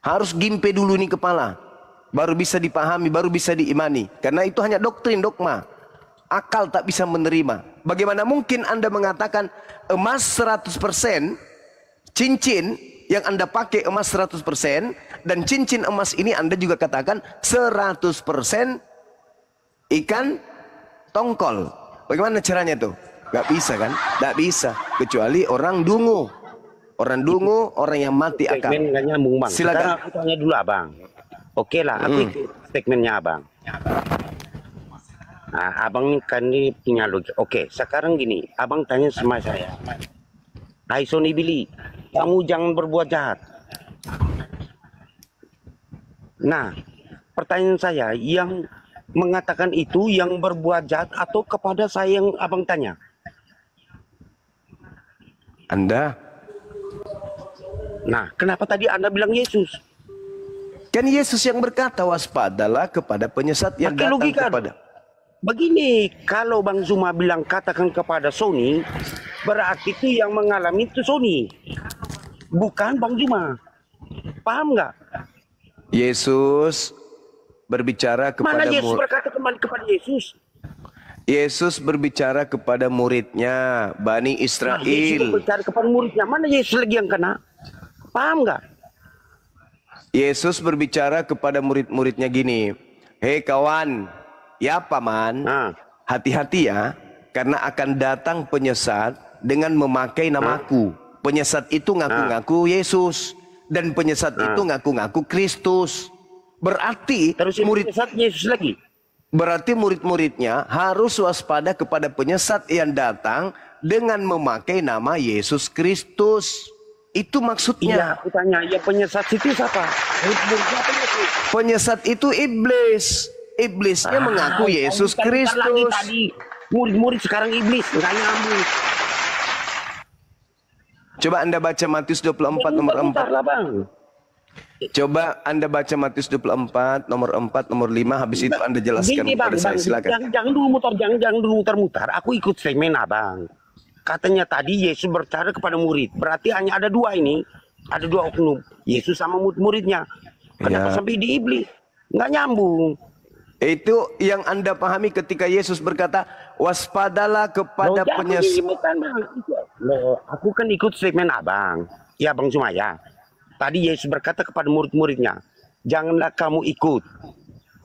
Harus gimpe dulu nih kepala. Baru bisa dipahami, baru bisa diimani. Karena itu hanya doktrin, dogma. Akal tak bisa menerima. Bagaimana mungkin Anda mengatakan emas 100%, cincin yang Anda pakai emas 100%, dan cincin emas ini Anda juga katakan 100% ikan tongkol. Bagaimana caranya tuh? Gak bisa kan? Gak bisa. Kecuali orang dungu. Orang dungu, orang yang mati akal. Statement nggak nyambung, Bang. Silakan. Sekarang aku tanya dulu, Abang. Oke lah, aku ikut statementnya Abang. Nah, Abang kan ini punya logika. Oke, sekarang gini, Abang tanya sama saya. Hai Sony Billy, kamu jangan berbuat jahat. Nah, pertanyaan saya, yang mengatakan itu yang berbuat jahat atau kepada saya yang Abang tanya? Anda. Nah, kenapa tadi Anda bilang Yesus? Kan Yesus yang berkata, waspadalah kepada penyesat yang Pakai datang logika. kepada. Begini, kalau Bang Zuma bilang katakan kepada Sony, berarti itu yang mengalami itu Sony, bukan Bang Zuma. Paham nggak? Yesus berbicara kepada Mana Yesus berkata kembali kepada Yesus? Yesus berbicara kepada muridnya, Bani Israel. Nah, Yesus berbicara kepada muridnya. Mana Yesus lagi yang kena? Paham nggak? Yesus berbicara kepada murid-muridnya gini, hei kawan, ya paman, hati-hati ya, karena akan datang penyesat dengan memakai namaku. Penyesat itu ngaku-ngaku Yesus, dan penyesat itu ngaku-ngaku Kristus. Berarti terus murid penyesat Yesus lagi. Berarti murid-muridnya harus waspada kepada penyesat yang datang dengan memakai nama Yesus Kristus. Itu maksudnya. Iya, aku tanya, ya penyesat itu siapa? Murid-muridnya apa itu? Penyesat itu iblis. Iblisnya mengaku Yesus Kristus. Tadi murid-murid sekarang iblis, nggak nyambung. Coba Anda baca Matius 24 nomor 4. Lah, Bang. Coba Anda baca Matius 24 nomor 4 nomor 5, habis itu Anda jelaskan Gini, kepada saya, silakan. Jangan dulu muter-muter. Aku ikut segmen Abang. Katanya tadi Yesus berbicara kepada murid. Berarti hanya ada dua ini. Ada dua oknum. Yesus sama murid-muridnya. Kenapa Ya. sampai di iblis? Nggak nyambung. Itu yang Anda pahami ketika Yesus berkata, waspadalah kepada penyesat. Aku kan ikut segmen Abang. Ya Bang Sumaya. Tadi Yesus berkata kepada murid-muridnya, janganlah kamu ikut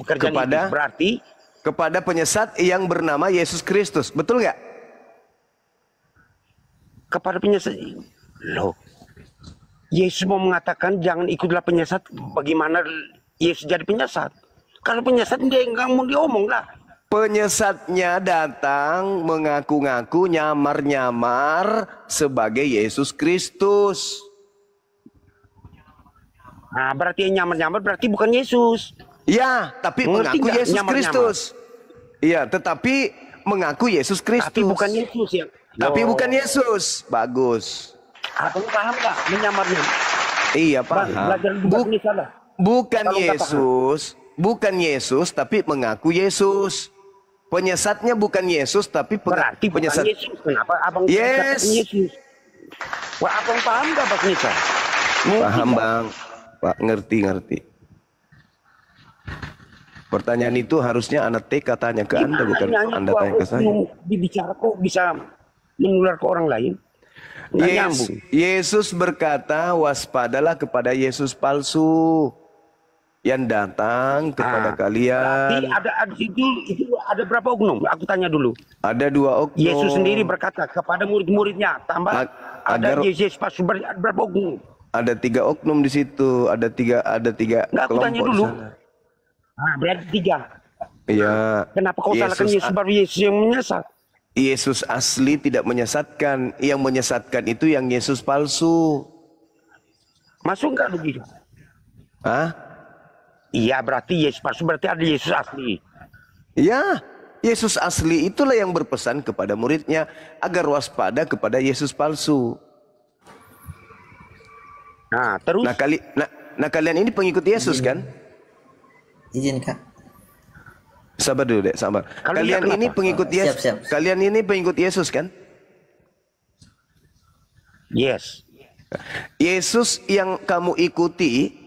pekerjaan iblis. Berarti kepada penyesat yang bernama Yesus Kristus. Betul nggak? Kepada penyesat. Loh, Yesus mau mengatakan jangan ikutlah penyesat. Bagaimana Yesus jadi penyesat? Kalau penyesat dia nggak mau diomong lah. Penyesatnya datang mengaku-ngaku nyamar-nyamar sebagai Yesus Kristus. Nah, berarti yang nyamar-nyamar berarti bukan Yesus. Ya, tapi mengaku Yesus Kristus. Iya, tetapi mengaku Yesus Kristus. Tapi bukan Yesus ya. Tapi bukan Yesus. Bagus. Abang paham nggak menyamarnya? Iya, paham. Bukan Yesus. Bukan Yesus, tapi mengaku Yesus. Penyesatnya bukan Yesus, tapi berarti penyesat. Bukan Yesus. Kenapa abang Yes. Yesus? Wah, abang paham nggak Bang Nika? Paham Bang. Pak, ngerti. Pertanyaan itu harusnya anak TK tanya ke Anda, bukan Anda tanya ke saya. Dibicara kok bisa menular ke orang lain? Yesus berkata, waspadalah kepada Yesus palsu yang datang kepada kalian. Berarti itu ada berapa oknum? Aku tanya dulu. Ada 2 oknum. Yesus sendiri berkata kepada murid-muridnya, tambah ada Yesus palsu, ada berapa oknum? Ada 3 oknum di situ, ada tiga Nggak, aku tanya dulu. Nah, berarti 3. Iya. Kenapa kau salahkan Yesus baru Yesus yang menyesat? Yesus asli tidak menyesatkan. Yang menyesatkan itu yang Yesus palsu. Masuk nggak begitu? Hah? Iya, berarti Yesus palsu berarti ada Yesus asli. Ya, Yesus asli itulah yang berpesan kepada muridnya agar waspada kepada Yesus palsu. Nah, terus? Nah, kalian ini pengikut Yesus kan? Izin Kak. Sabar dulu dek, sabar. Kalian ini pengikut Yesus. Siap. Kalian ini pengikut Yesus kan? Yes. Yesus yang kamu ikuti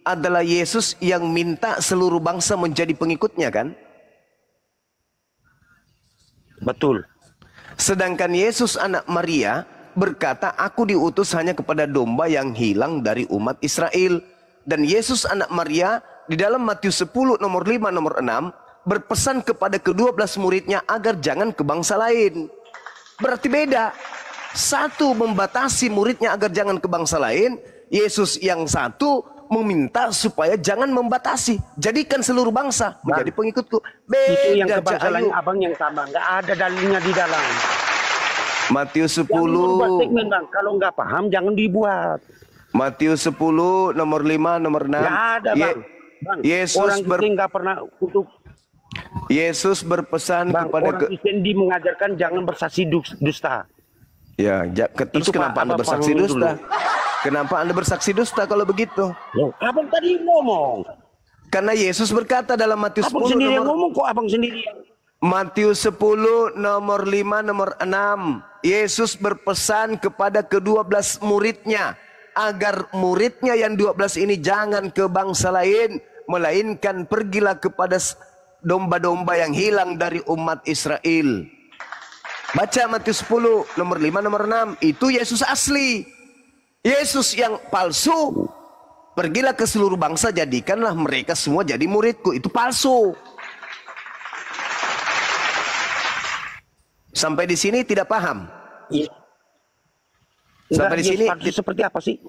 adalah Yesus yang minta seluruh bangsa menjadi pengikutnya kan? Betul. Sedangkan Yesus anak Maria berkata, aku diutus hanya kepada domba yang hilang dari umat Israel. Dan Yesus anak Maria di dalam Matius 10 nomor 5 nomor 6 berpesan kepada ke-12 muridnya agar jangan ke bangsa lain. Berarti beda. Satu membatasi muridnya agar jangan ke bangsa lain. Yesus yang satu meminta supaya jangan membatasi. Jadikan seluruh bangsa menjadi pengikutku. Beda. Itu yang ke bangsa lain abang yang tambah. Nggak ada dalilnya di dalam. Matius 10. Segmen, Bang. Kalau nggak paham jangan dibuat. Matius 10 nomor 5 nomor 6. Nggak ada Bang. Yesus orang Kristen nggak pernah untuk. Yesus berpesan kepada orang Kristen mengajarkan jangan bersaksi dusta. Ya, terus kenapa Anda bersaksi dusta? Kenapa Anda bersaksi dusta kalau begitu? Abang tadi ngomong. Karena Yesus berkata dalam Matius 10 abang sendiri yang ngomong kok abang sendiri. Matius 10 nomor 5 nomor 6. Yesus berpesan kepada ke-12 muridnya agar muridnya yang 12 ini jangan ke bangsa lain, melainkan pergilah kepada domba-domba yang hilang dari umat Israel. Baca Matius 10 nomor 5 nomor 6. Itu Yesus asli. Yesus yang palsu, pergilah ke seluruh bangsa, jadikanlah mereka semua jadi muridku. Itu palsu. Sampai di sini tidak paham? Iya. Sampai di sini seperti apa sih?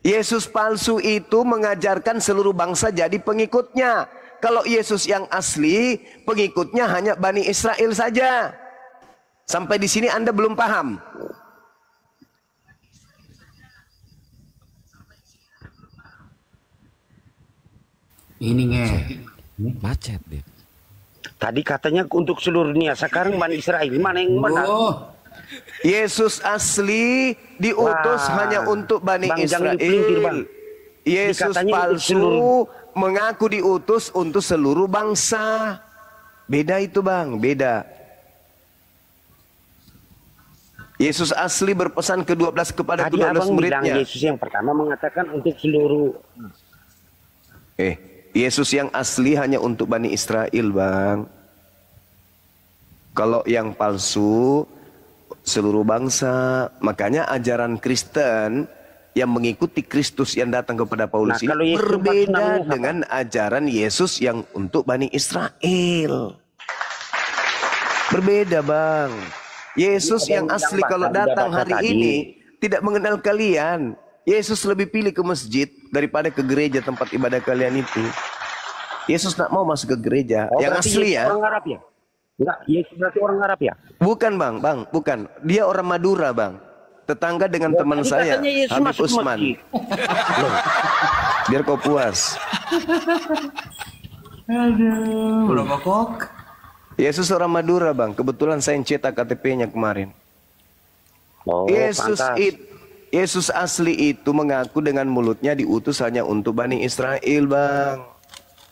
Yesus palsu itu mengajarkan seluruh bangsa jadi pengikutnya. Kalau Yesus yang asli, pengikutnya hanya Bani Israel saja. Sampai di sini Anda belum paham. Ini macet dia. Tadi katanya untuk seluruh dunia, sekarang Bani Israel. Mana yang benar? Yesus asli diutus hanya untuk Bani Israel. Yesus palsu mengaku diutus untuk seluruh bangsa. Beda itu bang, beda. Yesus asli berpesan ke-12 kepada Tadi ke-12 abang bilang muridnya. Yesus yang pertama mengatakan untuk seluruh. Yesus yang asli hanya untuk Bani Israel bang. Kalau yang palsu seluruh bangsa. Makanya ajaran Kristen yang mengikuti Kristus yang datang kepada Paulus ini berbeda dengan ajaran Yesus yang untuk Bani Israel. Berbeda bang. Yesus yang asli kalau datang hari ini tidak mengenal kalian. Yesus lebih pilih ke masjid daripada ke gereja tempat ibadah kalian itu. Yesus tak mau masuk ke gereja. Yang asli ya. Orang Arab ya? Enggak, Yesus berarti orang Arab ya? Bukan bang, bukan. Dia orang Madura bang. Tetangga dengan teman saya, Habib Usman. Biar kau puas. Aduh. Belum kok. Yesus orang Madura bang. Kebetulan saya cetak KTP-nya kemarin. Yesus asli itu mengaku dengan mulutnya diutus hanya untuk Bani Israel bang.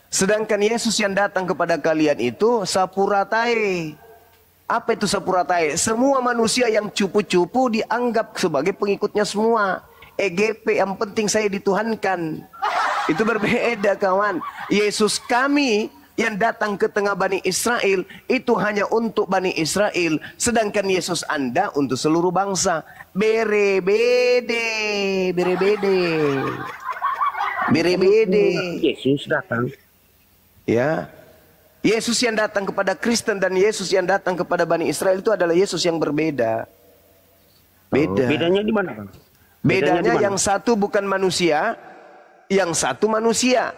Sedangkan Yesus yang datang kepada kalian itu sapuratai. Apa itu sapuratai? Semua manusia yang cupu-cupu dianggap sebagai pengikutnya semua. EGP, yang penting saya dituhankan. Itu berbeda kawan. Yesus kami yang datang ke tengah Bani Israel itu hanya untuk Bani Israel. Sedangkan Yesus Anda untuk seluruh bangsa. Berebede. Yesus datang. Ya. Yesus yang datang kepada Kristen dan Yesus yang datang kepada Bani Israel itu adalah Yesus yang berbeda. Beda. Bedanya di mana, Bang? Bedanya yang satu bukan manusia, yang satu manusia.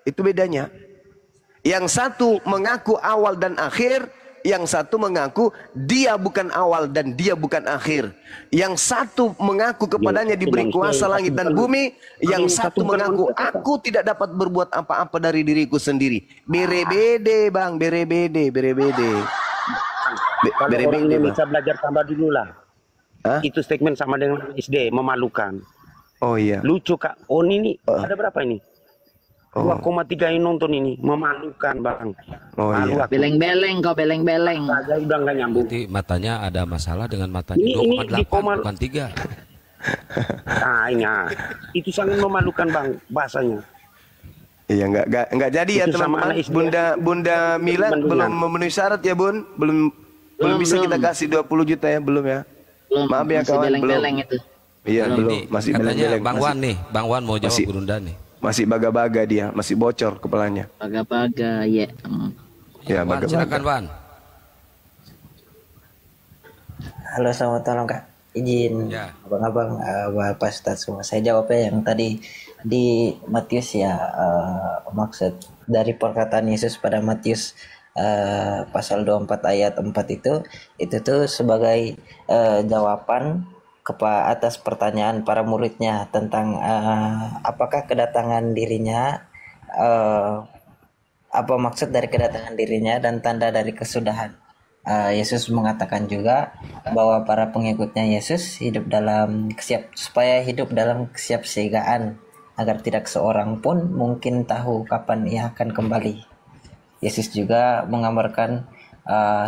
Itu bedanya. Yang satu mengaku awal dan akhir, yang satu mengaku dia bukan awal dan dia bukan akhir. Yang satu mengaku kepadanya diberi kuasa langit dan bumi, yang satu mengaku aku tidak dapat berbuat apa-apa dari diriku sendiri. Berebede bang, berebede. Kalau orang Indonesia belajar tambah dulu lah. Itu statement sama dengan SD, memalukan. Oh iya. Lucu kak. Oh ini ada berapa ini? 2,3 yang nonton ini, memalukan bang. Oh iya. Beleng-beleng kau, beleng-beleng. Saya udah nggak nyambung. Nanti matanya ada masalah dengan matanya. Ini 2,8 bukan 3. Nah, itu sangat memalukan bang bahasanya. Iya nggak jadi ya teman-teman. Bunda Mila belum memenuhi syarat ya bun. Belum bisa kita kasih 20 juta ya, belum ya. Maaf ya kawan, belum. Iya belum, masih beleng-beleng. Bang Wan nih, Bang Wan mau jawab Bunda nih. Masih baga-baga dia, masih bocor kepalanya. Baga-baga, ya. Ya, baga-baga. Silakan, Wan. Halo, selamat malam, Kak. Izin, abang-abang, Bapak Ustadz semua. Saya jawabnya yang tadi di Matius ya, maksud dari perkataan Yesus pada Matius pasal 24 ayat 4 itu tuh sebagai jawaban atas pertanyaan para muridnya tentang apakah kedatangan dirinya, apa maksud dari kedatangan dirinya dan tanda dari kesudahan. Yesus mengatakan juga bahwa para pengikutnya Yesus supaya hidup dalam kesiapsiagaan agar tidak seorang pun mungkin tahu kapan ia akan kembali. Yesus juga menggambarkan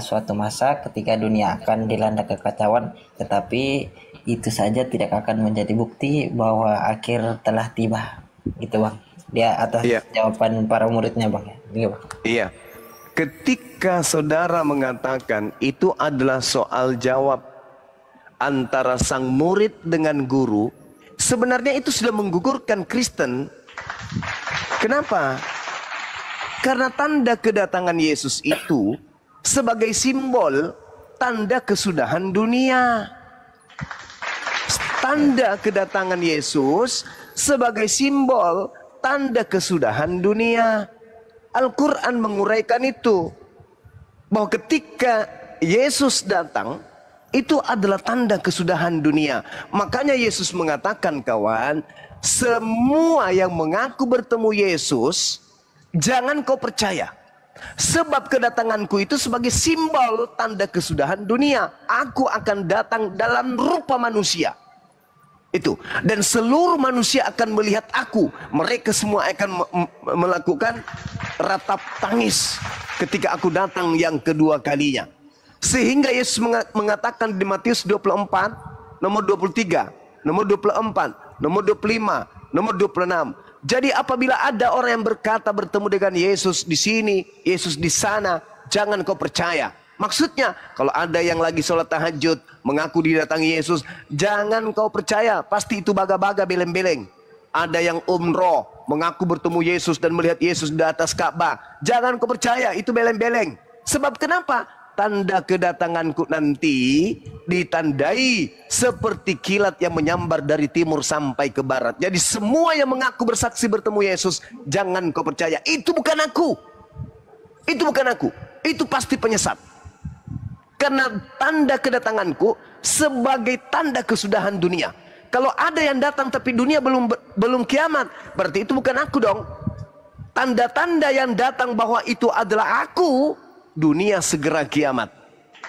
suatu masa ketika dunia akan dilanda kekacauan, tetapi itu saja tidak akan menjadi bukti bahwa akhir telah tiba, gitu bang. Dia atas jawaban para muridnya bang. Iya. Ketika saudara mengatakan itu adalah soal jawab antara sang murid dengan guru, sebenarnya itu sudah menggugurkan Kristen. Kenapa? Karena tanda kedatangan Yesus itu sebagai simbol tanda kesudahan dunia. Tanda kedatangan Yesus sebagai simbol tanda kesudahan dunia. Al-Quran menguraikan itu. Bahwa ketika Yesus datang, itu adalah tanda kesudahan dunia. Makanya Yesus mengatakan, kawan, semua yang mengaku bertemu Yesus, jangan kau percaya. Sebab kedatanganku itu sebagai simbol tanda kesudahan dunia. Aku akan datang dalam rupa manusia. Itu. Dan seluruh manusia akan melihat aku. Mereka semua akan melakukan ratap tangis ketika aku datang yang kedua kalinya. Sehingga Yesus mengatakan di Matius 24, nomor 23, nomor 24, nomor 25, nomor 26. Jadi apabila ada orang yang berkata bertemu dengan Yesus di sini, Yesus di sana, jangan kau percaya. Maksudnya, kalau ada yang lagi sholat tahajud, mengaku didatangi Yesus, jangan kau percaya. Pasti itu baga-baga, beleng-beleng. Ada yang umroh, mengaku bertemu Yesus dan melihat Yesus di atas Ka'bah. Jangan kau percaya, itu beleng-beleng. Sebab kenapa? Tanda kedatanganku nanti ditandai seperti kilat yang menyambar dari timur sampai ke barat. Jadi semua yang mengaku bersaksi bertemu Yesus, jangan kau percaya. Itu bukan aku. Itu bukan aku. Itu pasti penyesat. Karena tanda kedatanganku sebagai tanda kesudahan dunia. Kalau ada yang datang tapi dunia belum kiamat, berarti itu bukan aku dong. Tanda-tanda yang datang bahwa itu adalah aku, dunia segera kiamat.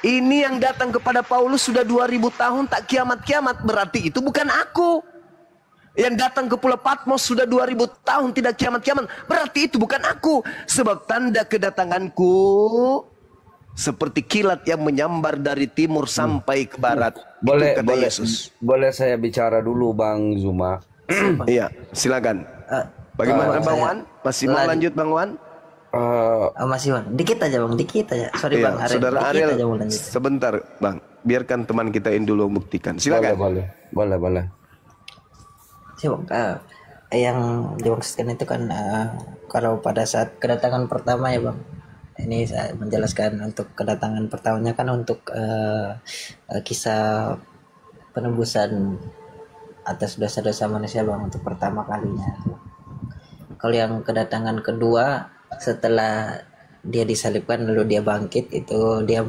Ini yang datang kepada Paulus sudah 2000 tahun tak kiamat-kiamat, berarti itu bukan aku. Yang datang ke Pulau Patmos sudah 2000 tahun tidak kiamat-kiamat, berarti itu bukan aku. Sebab tanda kedatanganku seperti kilat yang menyambar dari timur sampai ke barat. Boleh saya bicara dulu, Bang Zuma? Iya, silakan. Bagaimana Bang Wan? Masih mau lanjut Bang Wan? Masih Bang, dikit aja Bang, dikit aja. Sorry Iya, Bang, Saudara Ariel, aja mau lanjut. sebentar Bang, biarkan teman kita ini dulu membuktikan. Silakan. Boleh. Sih Bang, yang dimaksudkan itu kan kalau pada saat kedatangan pertama ya Bang, ini saya menjelaskan untuk kedatangan pertamanya kan untuk kisah penebusan atas dosa-dosa manusia Bang, untuk pertama kalinya. Kalau yang kedatangan kedua setelah dia disalibkan lalu dia bangkit, itu dia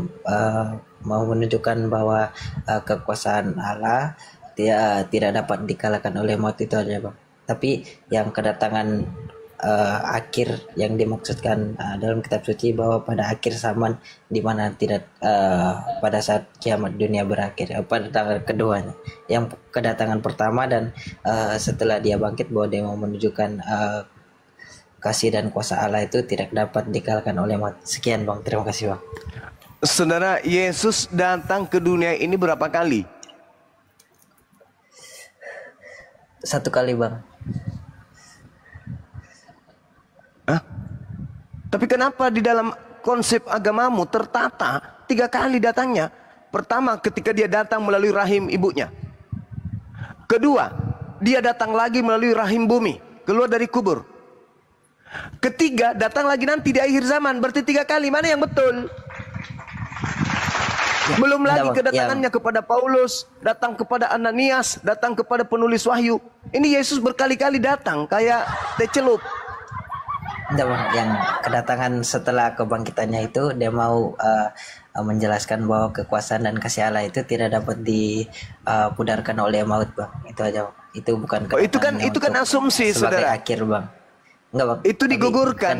mau menunjukkan bahwa kekuasaan Allah dia tidak dapat dikalahkan oleh maut, itu aja Bang. Tapi yang kedatangan akhir yang dimaksudkan dalam kitab suci bahwa pada akhir zaman di mana tidak pada saat kiamat dunia berakhir, pada tanggal keduanya. Yang kedatangan pertama dan setelah dia bangkit bahwa dia mau menunjukkan kasih dan kuasa Allah itu tidak dapat dikalahkan oleh maut. Sekian Bang, terima kasih Bang. Saudara, Yesus datang ke dunia ini berapa kali? 1 kali Bang. Hah? Tapi kenapa di dalam konsep agamamu tertata 3 kali datangnya? Pertama, ketika dia datang melalui rahim ibunya. Kedua, dia datang lagi melalui rahim bumi, keluar dari kubur. Ketiga, datang lagi nanti di akhir zaman. Berarti 3 kali. Mana yang betul? Belum lagi kedatangannya kepada Paulus, datang kepada Ananias, datang kepada penulis wahyu. Ini Yesus berkali-kali datang kayak teh celup. Tidak Bang, yang kedatangan setelah kebangkitannya itu dia mau menjelaskan bahwa kekuasaan dan kasih Allah itu tidak dapat dipudarkan oleh maut Bang. Itu aja Bang. Itu bukan kedatangan. Itu kan asumsi sebagai saudara. akhir Bang. Enggak Bang. Itu digugurkan.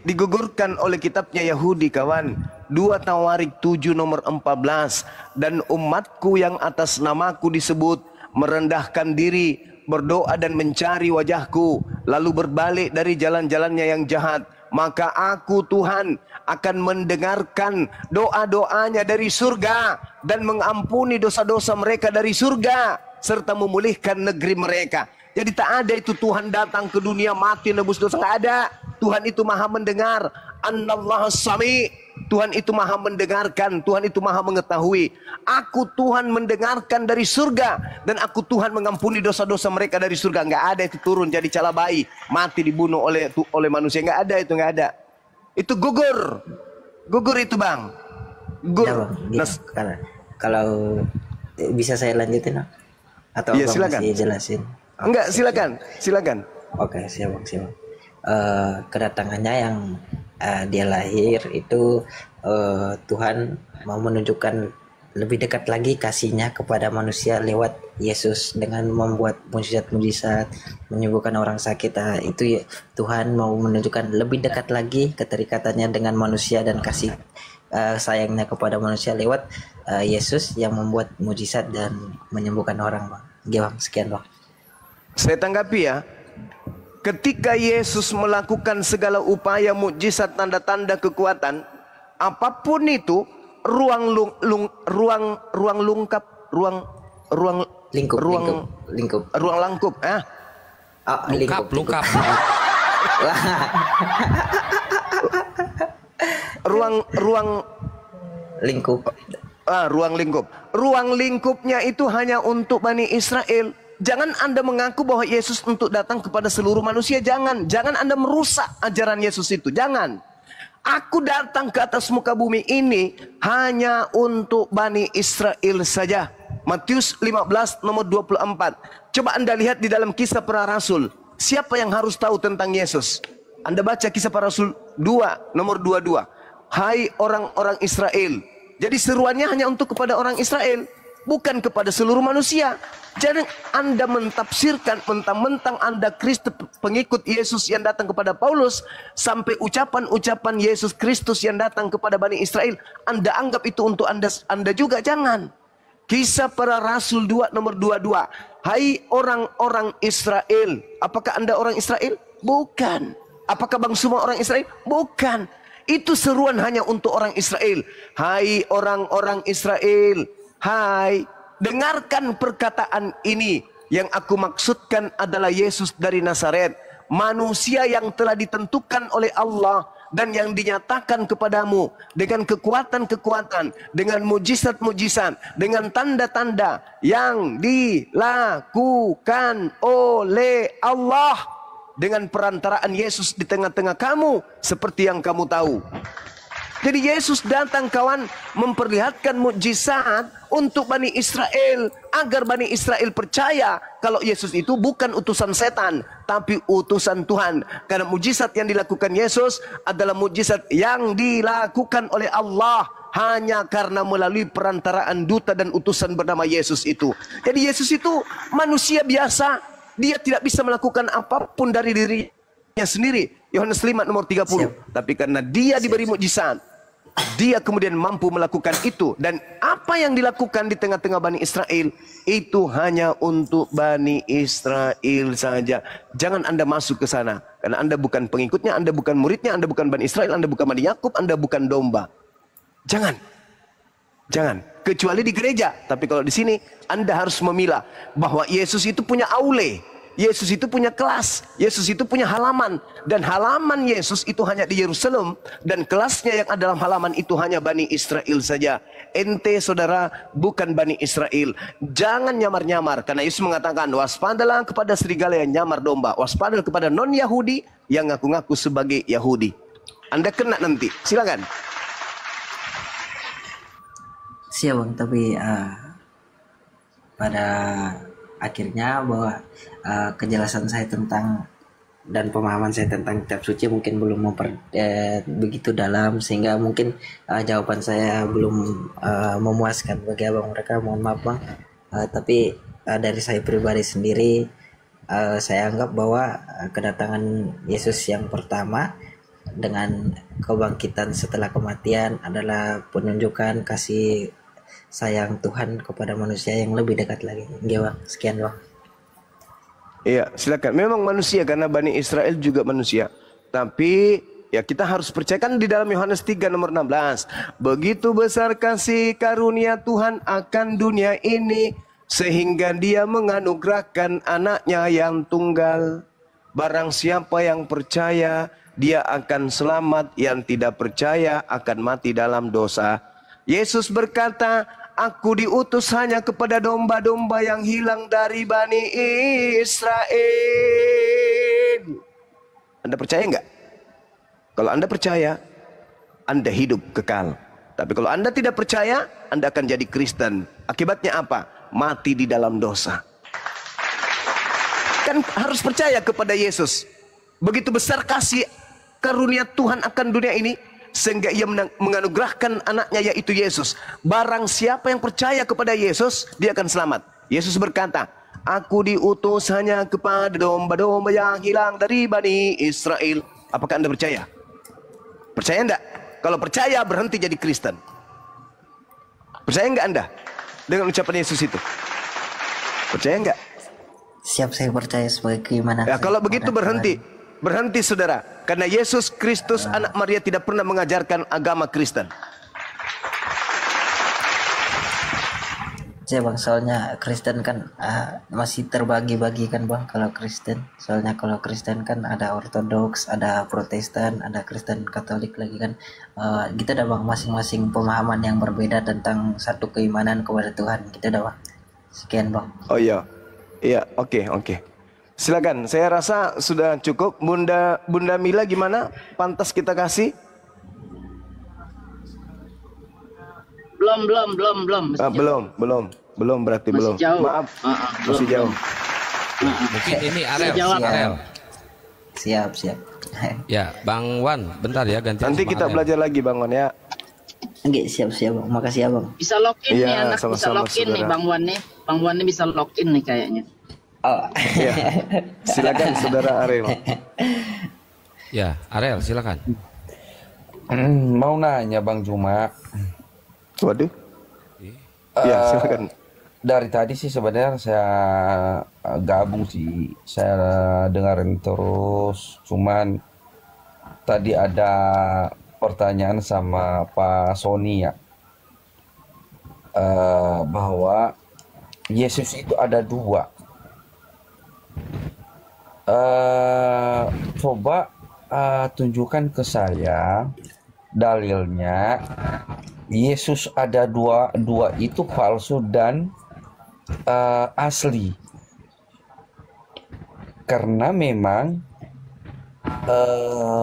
Digugurkan oleh kitabnya Yahudi kawan. 2 Tawarik 7 nomor 14. Dan umatku yang atas namaku disebut merendahkan diri, berdoa dan mencari wajahku, lalu berbalik dari jalan-jalannya yang jahat, maka aku Tuhan akan mendengarkan doa-doanya dari surga dan mengampuni dosa-dosa mereka dari surga serta memulihkan negeri mereka. Jadi tak ada itu Tuhan datang ke dunia mati nebus dosa, nggak ada. Tuhan itu maha mendengar. Anallahu sami. Tuhan itu maha mendengarkan. Tuhan itu maha mengetahui. Aku Tuhan mendengarkan dari surga dan aku Tuhan mengampuni dosa-dosa mereka dari surga. Nggak ada itu turun jadi cala bayi mati dibunuh oleh manusia. Nggak ada itu, nggak ada. Itu gugur itu Bang. Gugur. Ya, Bang. Ya, kalau bisa saya lanjutin atau ya, Bang silakan. masih jelasin? Enggak, silakan. Oke, siap Bang. kedatangannya yang dia lahir itu Tuhan mau menunjukkan lebih dekat lagi kasihnya kepada manusia lewat Yesus dengan membuat mujizat-mujizat, menyembuhkan orang sakit. Itu ya, Tuhan mau menunjukkan lebih dekat lagi keterikatannya dengan manusia dan kasih sayangnya kepada manusia lewat Yesus yang membuat mujizat dan menyembuhkan orang, Bang. Oke, Bang, sekian, Bang. Saya tanggapi ya. Ketika Yesus melakukan segala upaya mukjizat, tanda-tanda kekuatan, apapun itu, ruang lingkup, ruang lingkupnya itu hanya untuk Bani Israel. Jangan Anda mengaku bahwa Yesus untuk datang kepada seluruh manusia. Jangan Anda merusak ajaran Yesus itu. Jangan. Aku datang ke atas muka bumi ini hanya untuk Bani Israel saja. Matius 15 nomor 24. Coba Anda lihat di dalam Kisah Para Rasul. Siapa yang harus tahu tentang Yesus? Anda baca Kisah Para Rasul 2 nomor 22. Hai orang-orang Israel. Jadi seruannya hanya untuk kepada orang Israel, bukan kepada seluruh manusia. Jangan Anda mentafsirkan mentang-mentang Anda Kristus, pengikut Yesus yang datang kepada Paulus, sampai ucapan-ucapan Yesus Kristus yang datang kepada Bani Israel, Anda anggap itu untuk Anda juga. Jangan. Kisah Para Rasul 2 nomor 22. Hai orang-orang Israel. Apakah Anda orang Israel? Bukan. Apakah bang semua orang Israel? Bukan. Itu seruan hanya untuk orang Israel. Hai orang-orang Israel. Hai, dengarkan perkataan ini. Yang aku maksudkan adalah Yesus dari Nazaret, manusia yang telah ditentukan oleh Allah dan yang dinyatakan kepadamu dengan kekuatan-kekuatan, dengan mujizat-mujizat, dengan tanda-tanda yang dilakukan oleh Allah dengan perantaraan Yesus di tengah-tengah kamu, seperti yang kamu tahu. Jadi Yesus datang, kawan, memperlihatkan mukjizat untuk Bani Israel, agar Bani Israel percaya kalau Yesus itu bukan utusan setan, tapi utusan Tuhan. Karena mukjizat yang dilakukan Yesus adalah mukjizat yang dilakukan oleh Allah hanya karena melalui perantaraan duta dan utusan bernama Yesus itu. Jadi Yesus itu manusia biasa, dia tidak bisa melakukan apapun dari dirinya sendiri. Yohanes 5 nomor 30. Tapi karena dia diberi mukjizat, dia kemudian mampu melakukan itu. Dan apa yang dilakukan di tengah-tengah Bani Israel itu hanya untuk Bani Israel saja. Jangan Anda masuk ke sana, karena Anda bukan pengikutnya, Anda bukan muridnya, Anda bukan Bani Israel, Anda bukan Bani Yakub, Anda bukan domba. Jangan. Kecuali di gereja. Tapi kalau di sini Anda harus memilah bahwa Yesus itu punya aule, Yesus itu punya kelas, Yesus itu punya halaman. Dan halaman Yesus itu hanya di Yerusalem, dan kelasnya yang ada dalam halaman itu hanya Bani Israel saja. Ente saudara bukan Bani Israel. Jangan nyamar-nyamar, karena Yesus mengatakan, waspadalah kepada serigala yang nyamar domba, waspadalah kepada non-Yahudi yang ngaku-ngaku sebagai Yahudi. Anda kena nanti. Silakan. Siap, Bang, tapi pada akhirnya bahwa kejelasan saya tentang dan pemahaman saya tentang kitab suci mungkin belum begitu dalam, sehingga mungkin jawaban saya belum memuaskan bagi abang mereka. Mohon maaf, Bang. Tapi dari saya pribadi sendiri, saya anggap bahwa kedatangan Yesus yang pertama dengan kebangkitan setelah kematian adalah penunjukan kasih sayang Tuhan kepada manusia yang lebih dekat lagi. Bang. Sekian, Bang. Iya, silakan. Memang manusia, karena Bani Israel juga manusia. Tapi ya kita harus percayakan di dalam Yohanes 3 nomor 16. Begitu besar kasih karunia Tuhan akan dunia ini, sehingga dia menganugerahkan anaknya yang tunggal. Barang siapa yang percaya, dia akan selamat. Yang tidak percaya akan mati dalam dosa. Yesus berkata, aku diutus hanya kepada domba-domba yang hilang dari Bani Israel. Anda percaya enggak? Kalau Anda percaya, Anda hidup kekal. Tapi kalau Anda tidak percaya, Anda akan jadi Kristen. Akibatnya apa? Mati di dalam dosa. Kan harus percaya kepada Yesus. Begitu besar kasih karunia Tuhan akan dunia ini, sehingga ia menganugerahkan anaknya yaitu Yesus. Barang siapa yang percaya kepada Yesus, dia akan selamat. Yesus berkata, aku diutus hanya kepada domba-domba yang hilang dari Bani Israel. Apakah Anda percaya? Percaya enggak? Kalau percaya, berhenti jadi Kristen. Percaya enggak Anda dengan ucapan Yesus itu? Percaya enggak? Siap, saya percaya sebagai keimanan. Ya, kalau begitu berhenti. Berhenti saudara. Karena Yesus Kristus anak Maria tidak pernah mengajarkan agama Kristen. Ya bang, soalnya Kristen kan masih terbagi-bagi kan bang kalau Kristen. Soalnya kalau Kristen kan ada Ortodoks, ada Protestan, ada Kristen Katolik lagi kan. Gitu dah bang, masing-masing pemahaman yang berbeda tentang satu keimanan kepada Tuhan. Gitu dah bang. Sekian bang. Oh iya. Iya, oke. Silakan, saya rasa sudah cukup. Bunda Mila gimana? Pantas kita kasih? Belum berarti masih belum. Jauh. Maaf, masih jauh. Mungkin ini Arel. Siap. Ya, Bang Wan, bentar ya gantian. Nanti kita belajar lagi Bang Wan ya. Oke, siap bang. Makasih ya bang. Bisa login nih anak, bisa sama-sama, login nih saudara. Bang Wan nih. Bang Wan nih bisa login nih kayaknya. Oh. Ya. Silakan saudara Ariel. Ya, Arel silakan. Mau nanya Bang Juma. Waduh. Ya, silakan. Dari tadi sih sebenarnya saya gabung sih. Saya dengerin terus. Cuman tadi ada pertanyaan sama Pak Sony ya. Bahwa Yesus itu ada dua. Coba tunjukkan ke saya dalilnya Yesus ada dua itu palsu dan asli, karena memang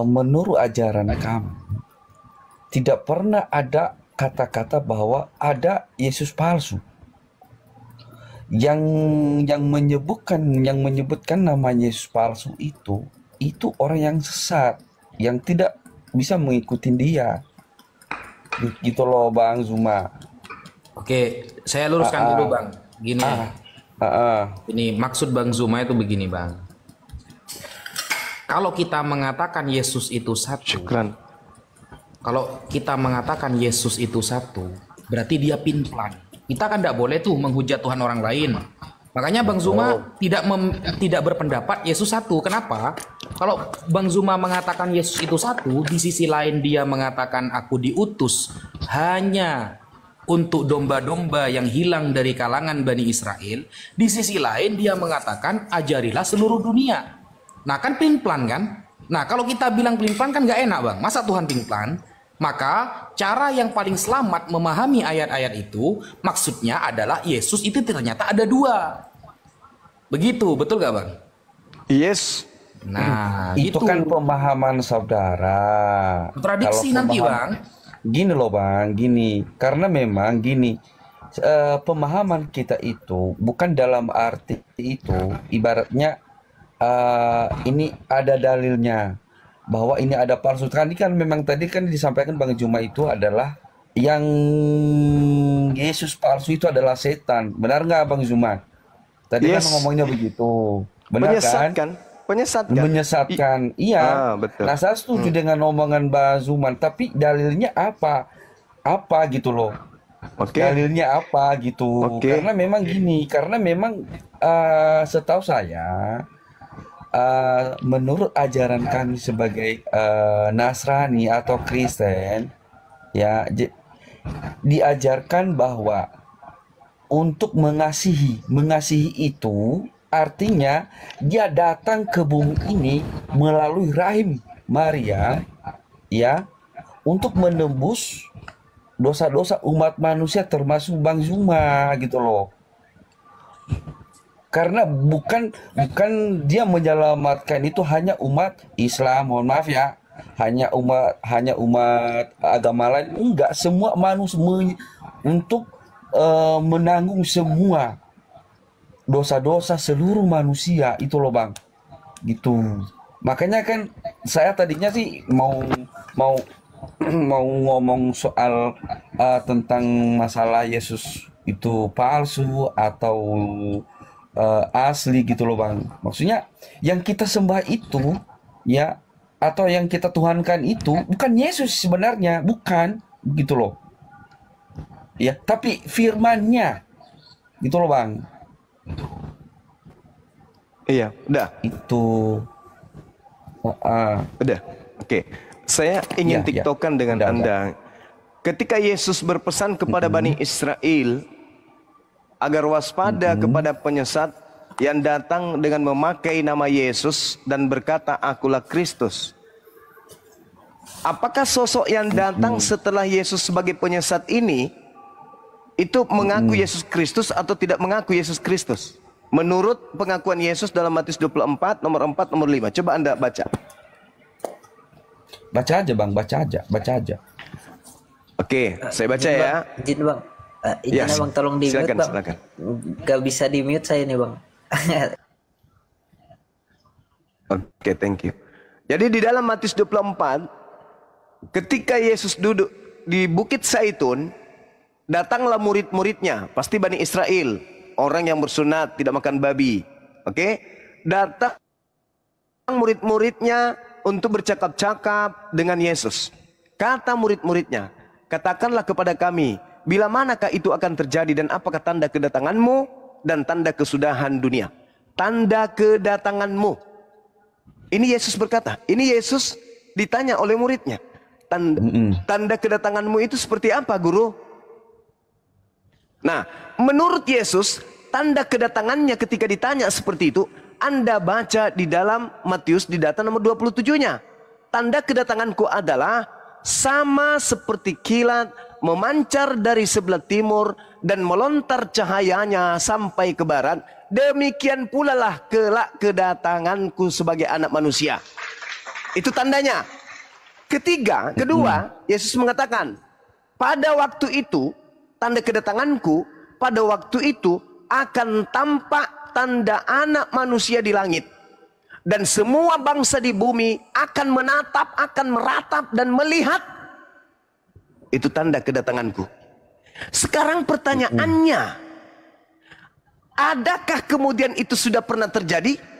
menurut ajaran kami tidak pernah ada kata-kata bahwa ada Yesus palsu. Yang menyebutkan nama Yesus palsu itu orang yang sesat, yang tidak bisa mengikuti dia. Gitu loh Bang Zuma. Oke, saya luruskan dulu Bang. Gini. Ini maksud Bang Zuma itu begini Bang. Kalau kita mengatakan Yesus itu satu, kalau kita mengatakan Yesus itu satu, berarti dia pinplan. Kita kan tidak boleh tuh menghujat Tuhan orang lain. Makanya Bang Zuma tidak berpendapat Yesus satu. Kenapa? Kalau Bang Zuma mengatakan Yesus itu satu, di sisi lain dia mengatakan aku diutus hanya untuk domba-domba yang hilang dari kalangan Bani Israel. Di sisi lain dia mengatakan ajarilah seluruh dunia. Nah kan pelin-pelan kan? Nah kalau kita bilang pelin-pelan kan gak enak Bang. Masa Tuhan pelin-pelan? Maka cara yang paling selamat memahami ayat-ayat itu maksudnya adalah Yesus itu ternyata ada dua. Begitu, betul gak Bang? Yes. Nah, itu kan pemahaman saudara. Kontradiksi nanti Bang. Gini loh Bang, gini. Karena memang gini, pemahaman kita itu bukan dalam arti itu ibaratnya ini ada dalilnya bahwa ini ada palsu. Tadi kan memang tadi kan disampaikan Bang Juma itu adalah yang Yesus palsu itu adalah setan. Benar nggak Bang Juma? Tadi kan ngomongnya begitu. Benar kan? Menyesatkan. Iya. Betul. Nah saya setuju dengan omongan Bang Zuma. Tapi dalilnya apa? Apa gitu loh? Dalilnya apa gitu? Karena memang gini. Karena memang setahu saya. Menurut ajaran kami sebagai Nasrani atau Kristen ya diajarkan bahwa untuk mengasihi itu artinya dia datang ke bumi ini melalui rahim Maria ya untuk menembus dosa-dosa umat manusia termasuk Bang Zuma gitu loh. Karena bukan dia menyelamatkan itu hanya umat Islam, mohon maaf ya, hanya umat agama lain, enggak, semua manusia untuk menanggung semua dosa-dosa seluruh manusia itu loh Bang, gitu. Makanya kan saya tadinya sih mau mau mau ngomong soal tentang masalah Yesus itu palsu atau asli gitu loh Bang. Maksudnya yang kita sembah itu ya atau yang kita tuhankan itu bukan Yesus sebenarnya, bukan gitu loh. Ya, tapi firman-Nya gitu loh Bang. Iya, udah. Itu udah. Oke. Saya ingin tiktokan dengan Anda. Ketika Yesus berpesan kepada Bani Israel agar waspada kepada penyesat yang datang dengan memakai nama Yesus dan berkata, "Akulah Kristus." Apakah sosok yang datang setelah Yesus sebagai penyesat ini itu mengaku Yesus Kristus atau tidak mengaku Yesus Kristus? Menurut pengakuan Yesus dalam Matius 24, nomor 4, nomor 5. Coba Anda baca. Baca aja Bang, baca aja. Oke, saya baca ya. Izin Bang. Izin Bang, tolong di mute Bang. Silakan. Gak bisa di mute saya nih Bang. Oke, thank you. Jadi di dalam Matius 24, ketika Yesus duduk di Bukit Zaitun, datanglah murid-muridnya, pasti Bani Israel, orang yang bersunat, tidak makan babi. Oke? Datang murid-muridnya untuk bercakap-cakap dengan Yesus. Kata murid-muridnya, "Katakanlah kepada kami, bila manakah itu akan terjadi dan apakah tanda kedatanganmu dan tanda kesudahan dunia?" Tanda kedatanganmu. Ini Yesus berkata, ini Yesus ditanya oleh muridnya. Tanda kedatanganmu itu seperti apa, Guru? Nah, menurut Yesus, tanda kedatangannya ketika ditanya seperti itu, Anda baca di dalam Matius di data nomor 27-nya. Tanda kedatanganku adalah sama seperti kilat memancar dari sebelah timur dan melontar cahayanya sampai ke barat. Demikian pula lah kelak kedatanganku sebagai anak manusia. Itu tandanya. Kedua, Yesus mengatakan, pada waktu itu, tanda kedatanganku, pada waktu itu akan tampak tanda anak manusia di langit. Dan semua bangsa di bumi akan menatap, akan meratap dan melihat. Itu tanda kedatanganku. Sekarang pertanyaannya, adakah kemudian itu sudah pernah terjadi?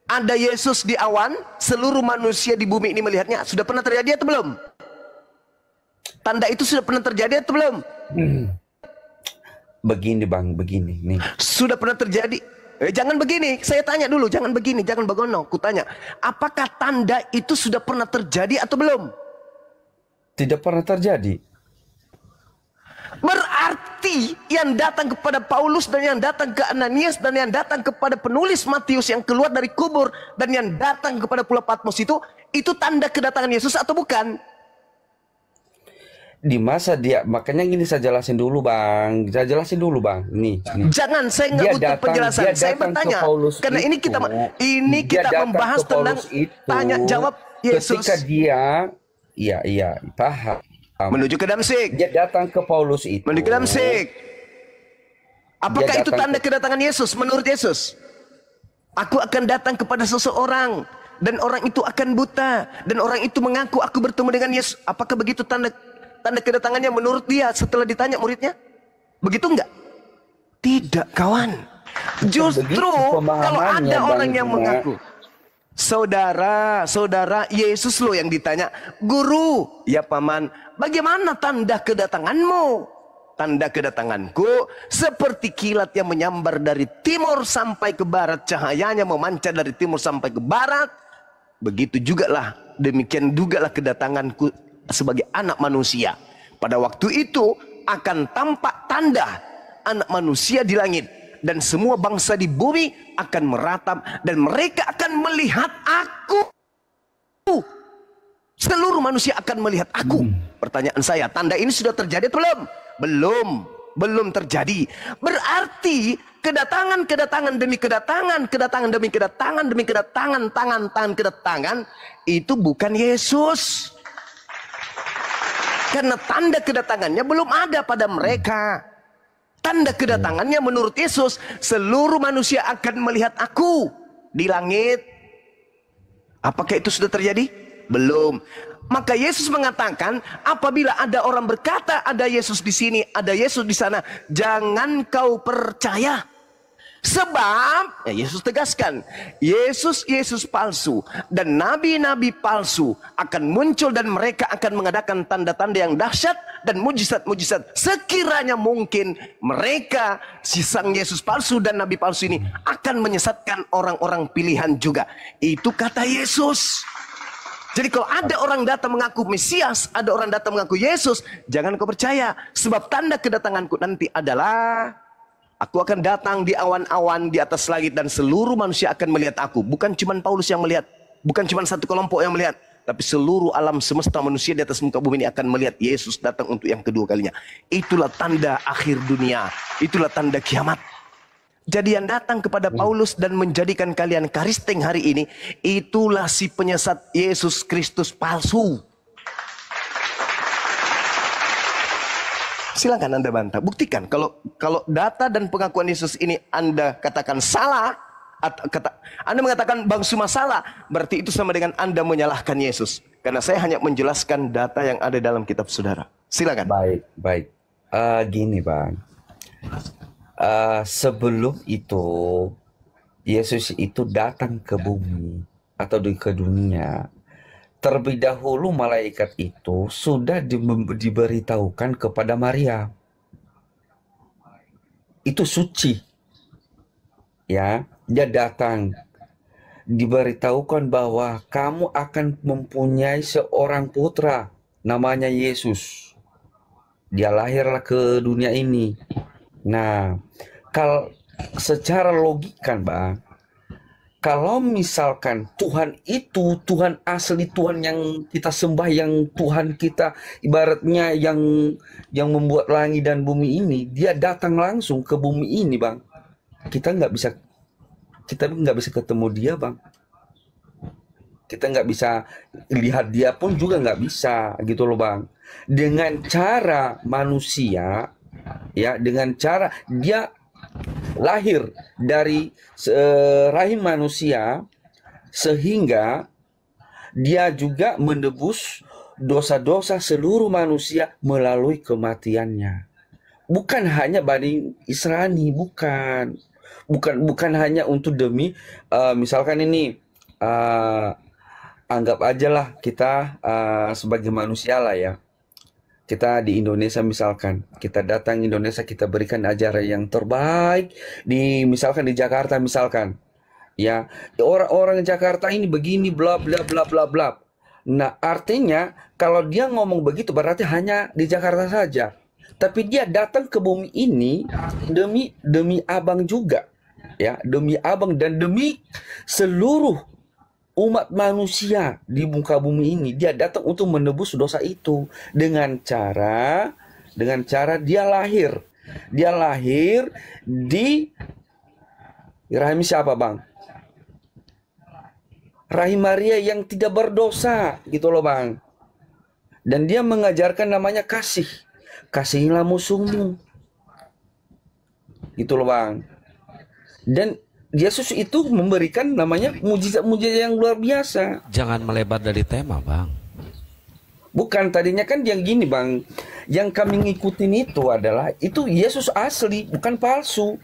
Ada Yesus di awan, seluruh manusia di bumi ini melihatnya. Sudah pernah terjadi atau belum? Tanda itu sudah pernah terjadi atau belum? Begini Bang, begini nih. Sudah pernah terjadi. Jangan begini, saya tanya dulu, jangan begini, jangan begono. Ku tanya, apakah tanda itu sudah pernah terjadi atau belum? Tidak pernah terjadi. Berarti yang datang kepada Paulus dan yang datang ke Ananias dan yang datang kepada penulis Matius yang keluar dari kubur dan yang datang kepada Pulau Patmos itu tanda kedatangan Yesus atau bukan? Di masa dia, makanya gini saya jelasin dulu Bang. Nih. Jangan, saya nggak butuh penjelasan. Saya bertanya karena ini kita membahas tentang tanya jawab Yesus. Ketika dia, iya paham. Menuju ke Damsyik. Dia datang ke Paulus itu. Menuju ke Damsyik. Apakah itu tanda kedatangan Yesus menurut Yesus? Aku akan datang kepada seseorang dan orang itu akan buta dan orang itu mengaku aku bertemu dengan Yesus. Apakah begitu tanda kedatangannya menurut dia setelah ditanya muridnya? Begitu enggak? Tidak, kawan. Justru kalau ada orang yang mengaku, Saudara, Yesus loh yang ditanya, "Guru, ya paman, bagaimana tanda kedatanganmu?" Tanda kedatanganku seperti kilat yang menyambar dari timur sampai ke barat, cahayanya memancar dari timur sampai ke barat. Begitu demikian juga lah kedatanganku sebagai anak manusia. Pada waktu itu akan tampak tanda anak manusia di langit. Dan semua bangsa di bumi akan meratap dan mereka akan melihat aku. Seluruh manusia akan melihat aku. Pertanyaan saya, tanda ini sudah terjadi atau belum? Belum terjadi. Berarti kedatangan demi kedatangan demi kedatangan itu bukan Yesus. Karena tanda kedatangannya belum ada pada mereka. Tanda kedatangannya menurut Yesus, seluruh manusia akan melihat aku di langit. Apakah itu sudah terjadi? Belum. Maka Yesus mengatakan, apabila ada orang berkata ada Yesus di sini, ada Yesus di sana, jangan kau percaya. Sebab Yesus tegaskan, Yesus palsu dan nabi-nabi palsu akan muncul dan mereka akan mengadakan tanda-tanda yang dahsyat dan mujizat-mujizat. Sekiranya mungkin mereka, si sang Yesus palsu dan nabi palsu ini akan menyesatkan orang-orang pilihan juga. Itu kata Yesus. Jadi kalau ada orang datang mengaku Mesias, ada orang datang mengaku Yesus, jangan kau percaya. Sebab tanda kedatanganku nanti adalah aku akan datang di awan-awan di atas langit dan seluruh manusia akan melihat aku. Bukan cuma Paulus yang melihat, bukan cuma satu kelompok yang melihat, tapi seluruh alam semesta manusia di atas muka bumi ini akan melihat Yesus datang untuk yang kedua kalinya. Itulah tanda akhir dunia, itulah tanda kiamat. Jadi yang datang kepada Paulus dan menjadikan kalian Karisteng hari ini, itulah si penyesat Yesus Kristus palsu. Silakan Anda bantah, buktikan kalau data dan pengakuan Yesus ini Anda katakan salah, Anda mengatakan Bang Suma salah, berarti itu sama dengan Anda menyalahkan Yesus. Karena saya hanya menjelaskan data yang ada dalam kitab saudara. Silakan. Baik. Gini Bang, sebelum itu Yesus itu datang ke bumi atau ke dunia, terlebih dahulu malaikat itu sudah diberitahukan kepada Maria. Itu suci. Ya, dia datang diberitahukan bahwa kamu akan mempunyai seorang putra namanya Yesus. Dia lahirlah ke dunia ini. Nah, kalau secara logika Bang, kalau misalkan Tuhan itu Tuhan asli, Tuhan yang kita sembah, yang Tuhan kita ibaratnya yang membuat langit dan bumi ini, dia datang langsung ke bumi ini Bang, kita nggak bisa ketemu dia Bang, kita nggak bisa lihat dia pun juga nggak bisa gitu loh Bang. Dengan cara manusia, ya, dengan cara dia lahir dari rahim manusia sehingga dia juga menebus dosa-dosa seluruh manusia melalui kematiannya. Bukan hanya Bani Israani, bukan hanya untuk demi misalkan ini anggap aja lah kita sebagai manusia lah ya. Kita di Indonesia misalkan, kita datang Indonesia, kita berikan ajaran yang terbaik misalkan di Jakarta misalkan. Ya, orang-orang Jakarta ini begini bla bla bla bla bla. Nah, artinya kalau dia ngomong begitu berarti hanya di Jakarta saja. Tapi dia datang ke bumi ini demi Abang juga. Ya, demi Abang dan demi seluruh umat manusia di muka bumi ini. Dia datang untuk menebus dosa itu dengan cara dia lahir. Dia lahir di rahim siapa Bang? Rahim Maria yang tidak berdosa gitu loh Bang. Dan dia mengajarkan namanya kasih. Kasihilah musuhmu. Gitu loh Bang. Dan Yesus itu memberikan namanya mujizat-mujizat yang luar biasa. Jangan melebar dari tema, Bang. Bukan, tadinya kan yang gini, Bang. Yang kami ngikutin itu adalah itu Yesus asli, bukan palsu.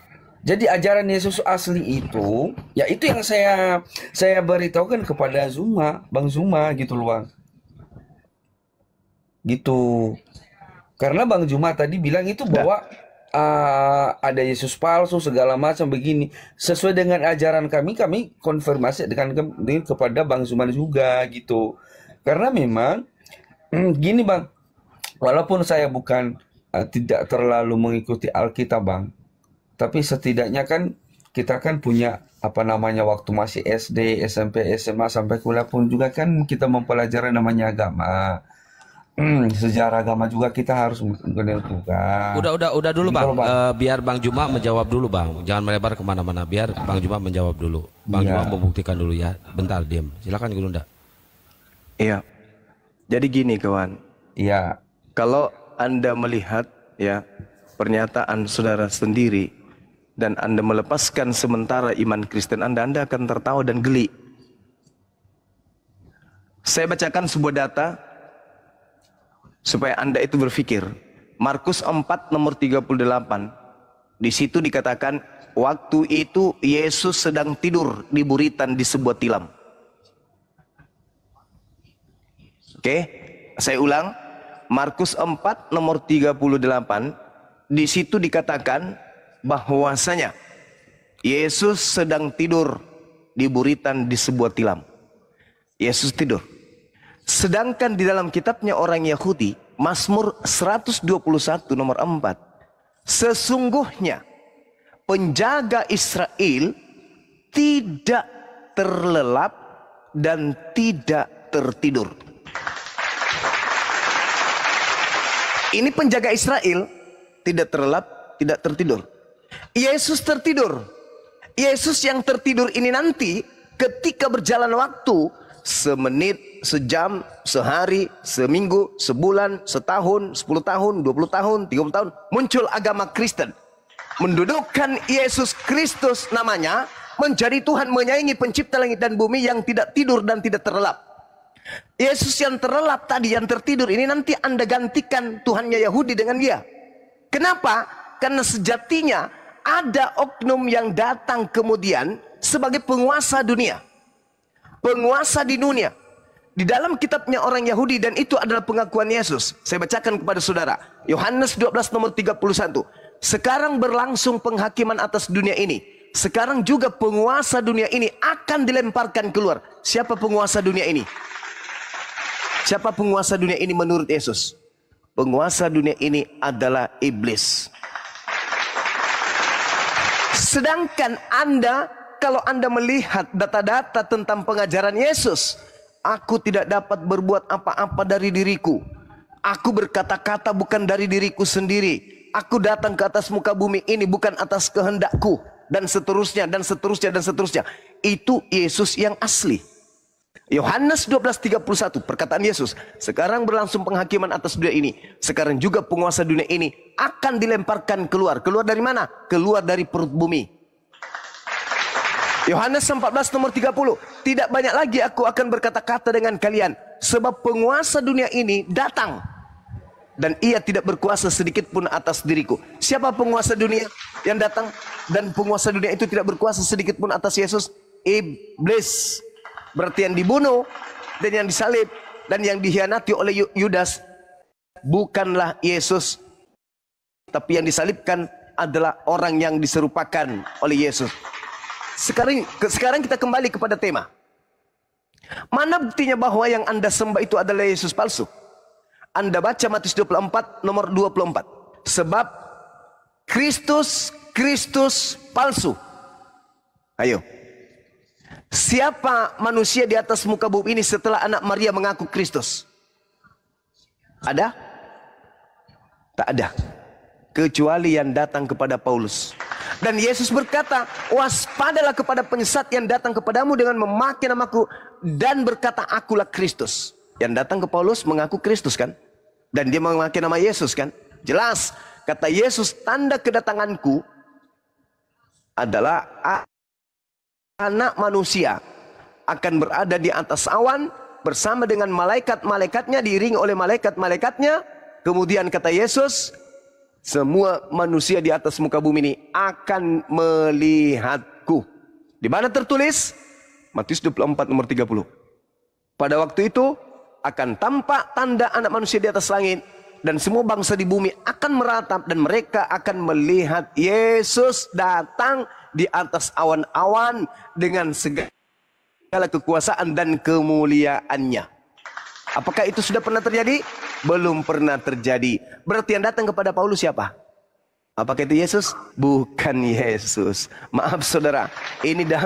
Jadi ajaran Yesus asli itu, ya itu yang saya beritahukan kepada Bang Zuma gitu loh, Bang. Gitu. Karena Bang Zuma tadi bilang itu bahwa ada Yesus palsu segala macam begini. Sesuai dengan ajaran kami konfirmasi dengan kepada Bang Zuman juga gitu. Karena memang gini Bang, walaupun saya bukan tidak terlalu mengikuti Alkitab Bang, tapi setidaknya kan kita kan punya waktu masih SD, SMP, SMA sampai kuliah pun juga kan kita mempelajari namanya agama. Sejarah agama juga kita harus menentukan. Udah dulu Bang. Biar Bang Juma menjawab dulu Bang. Jangan melebar kemana-mana. Biar Bang Juma menjawab dulu. Bang Juma membuktikan dulu ya. Bentar diam. Silakan Gulunda. Iya. Jadi gini kawan. Iya. Kalau Anda melihat ya pernyataan saudara sendiri dan Anda melepaskan sementara iman Kristen Anda akan tertawa dan geli. Saya bacakan sebuah data supaya Anda itu berpikir. Markus 4 nomor 38. Di situ dikatakan, waktu itu Yesus sedang tidur di buritan di sebuah tilam. Oke, saya ulang. Markus 4 nomor 38. Di situ dikatakan bahwasanya Yesus sedang tidur di buritan di sebuah tilam. Yesus tidur. Sedangkan di dalam kitabnya orang Yahudi, Mazmur 121 nomor 4. Sesungguhnya penjaga Israel tidak terlelap dan tidak tertidur. Ini penjaga Israel tidak terlelap, tidak tertidur. Yesus tertidur. Yesus yang tertidur ini nanti ketika berjalan waktu, semenit, sejam, sehari, seminggu, sebulan, setahun, 10 tahun, 20 tahun, 30 tahun, muncul agama Kristen. Mendudukkan Yesus Kristus namanya menjadi Tuhan menyaingi pencipta langit dan bumi yang tidak tidur dan tidak terlelap. Yesus yang terlelap tadi, yang tertidur ini nanti Anda gantikan Tuhannya Yahudi dengan dia. Kenapa? Karena sejatinya ada oknum yang datang kemudian sebagai penguasa dunia. Penguasa di dunia. Di dalam kitabnya orang Yahudi, dan itu adalah pengakuan Yesus. Saya bacakan kepada saudara. Yohanes 12 nomor 31. Sekarang berlangsung penghakiman atas dunia ini. Sekarang juga penguasa dunia ini akan dilemparkan keluar. Siapa penguasa dunia ini? Siapa penguasa dunia ini menurut Yesus? Penguasa dunia ini adalah iblis. Sedangkan Anda, kalau Anda melihat data-data tentang pengajaran Yesus, aku tidak dapat berbuat apa-apa dari diriku. Aku berkata-kata bukan dari diriku sendiri. Aku datang ke atas muka bumi ini bukan atas kehendakku. Dan seterusnya, dan seterusnya, dan seterusnya. Itu Yesus yang asli. Yohanes 12:31, perkataan Yesus. Sekarang berlangsung penghakiman atas dunia ini. Sekarang juga penguasa dunia ini akan dilemparkan keluar. Keluar dari mana? Keluar dari perut bumi. Yohanes 14 nomor 30. Tidak banyak lagi aku akan berkata-kata dengan kalian, sebab penguasa dunia ini datang, dan ia tidak berkuasa sedikit pun atas diriku. Siapa penguasa dunia yang datang dan penguasa dunia itu tidak berkuasa sedikit pun atas Yesus? Iblis. Berarti yang dibunuh dan yang disalib dan yang dikhianati oleh Yudas bukanlah Yesus, tapi yang disalibkan adalah orang yang diserupakan oleh Yesus. Sekarang kita kembali kepada tema. Mana buktinya bahwa yang Anda sembah itu adalah Yesus palsu? Anda baca Matius 24 nomor 24. Sebab Kristus palsu. Ayo. Siapa manusia di atas muka bumi ini setelah anak Maria mengaku Kristus? Ada? Tak ada. Kecuali yang datang kepada Paulus. Dan Yesus berkata, waspadalah kepada penyesat yang datang kepadamu dengan memakai namaku dan berkata, akulah Kristus. Yang datang ke Paulus mengaku Kristus kan? Dan dia memakai nama Yesus kan? Jelas. Kata Yesus, tanda kedatanganku adalah anak manusia akan berada di atas awan bersama dengan malaikat-malaikatnya, diiringi oleh malaikat-malaikatnya. Kemudian kata Yesus, semua manusia di atas muka bumi ini akan melihatku. Di mana tertulis? Matius 24 nomor 30. Pada waktu itu akan tampak tanda anak manusia di atas langit, dan semua bangsa di bumi akan meratap, dan mereka akan melihat Yesus datang di atas awan-awan dengan segala kekuasaan dan kemuliaannya. Apakah itu sudah pernah terjadi? Belum pernah terjadi. Berarti yang datang kepada Paulus siapa? Apakah itu Yesus? Bukan Yesus. Maaf saudara, ini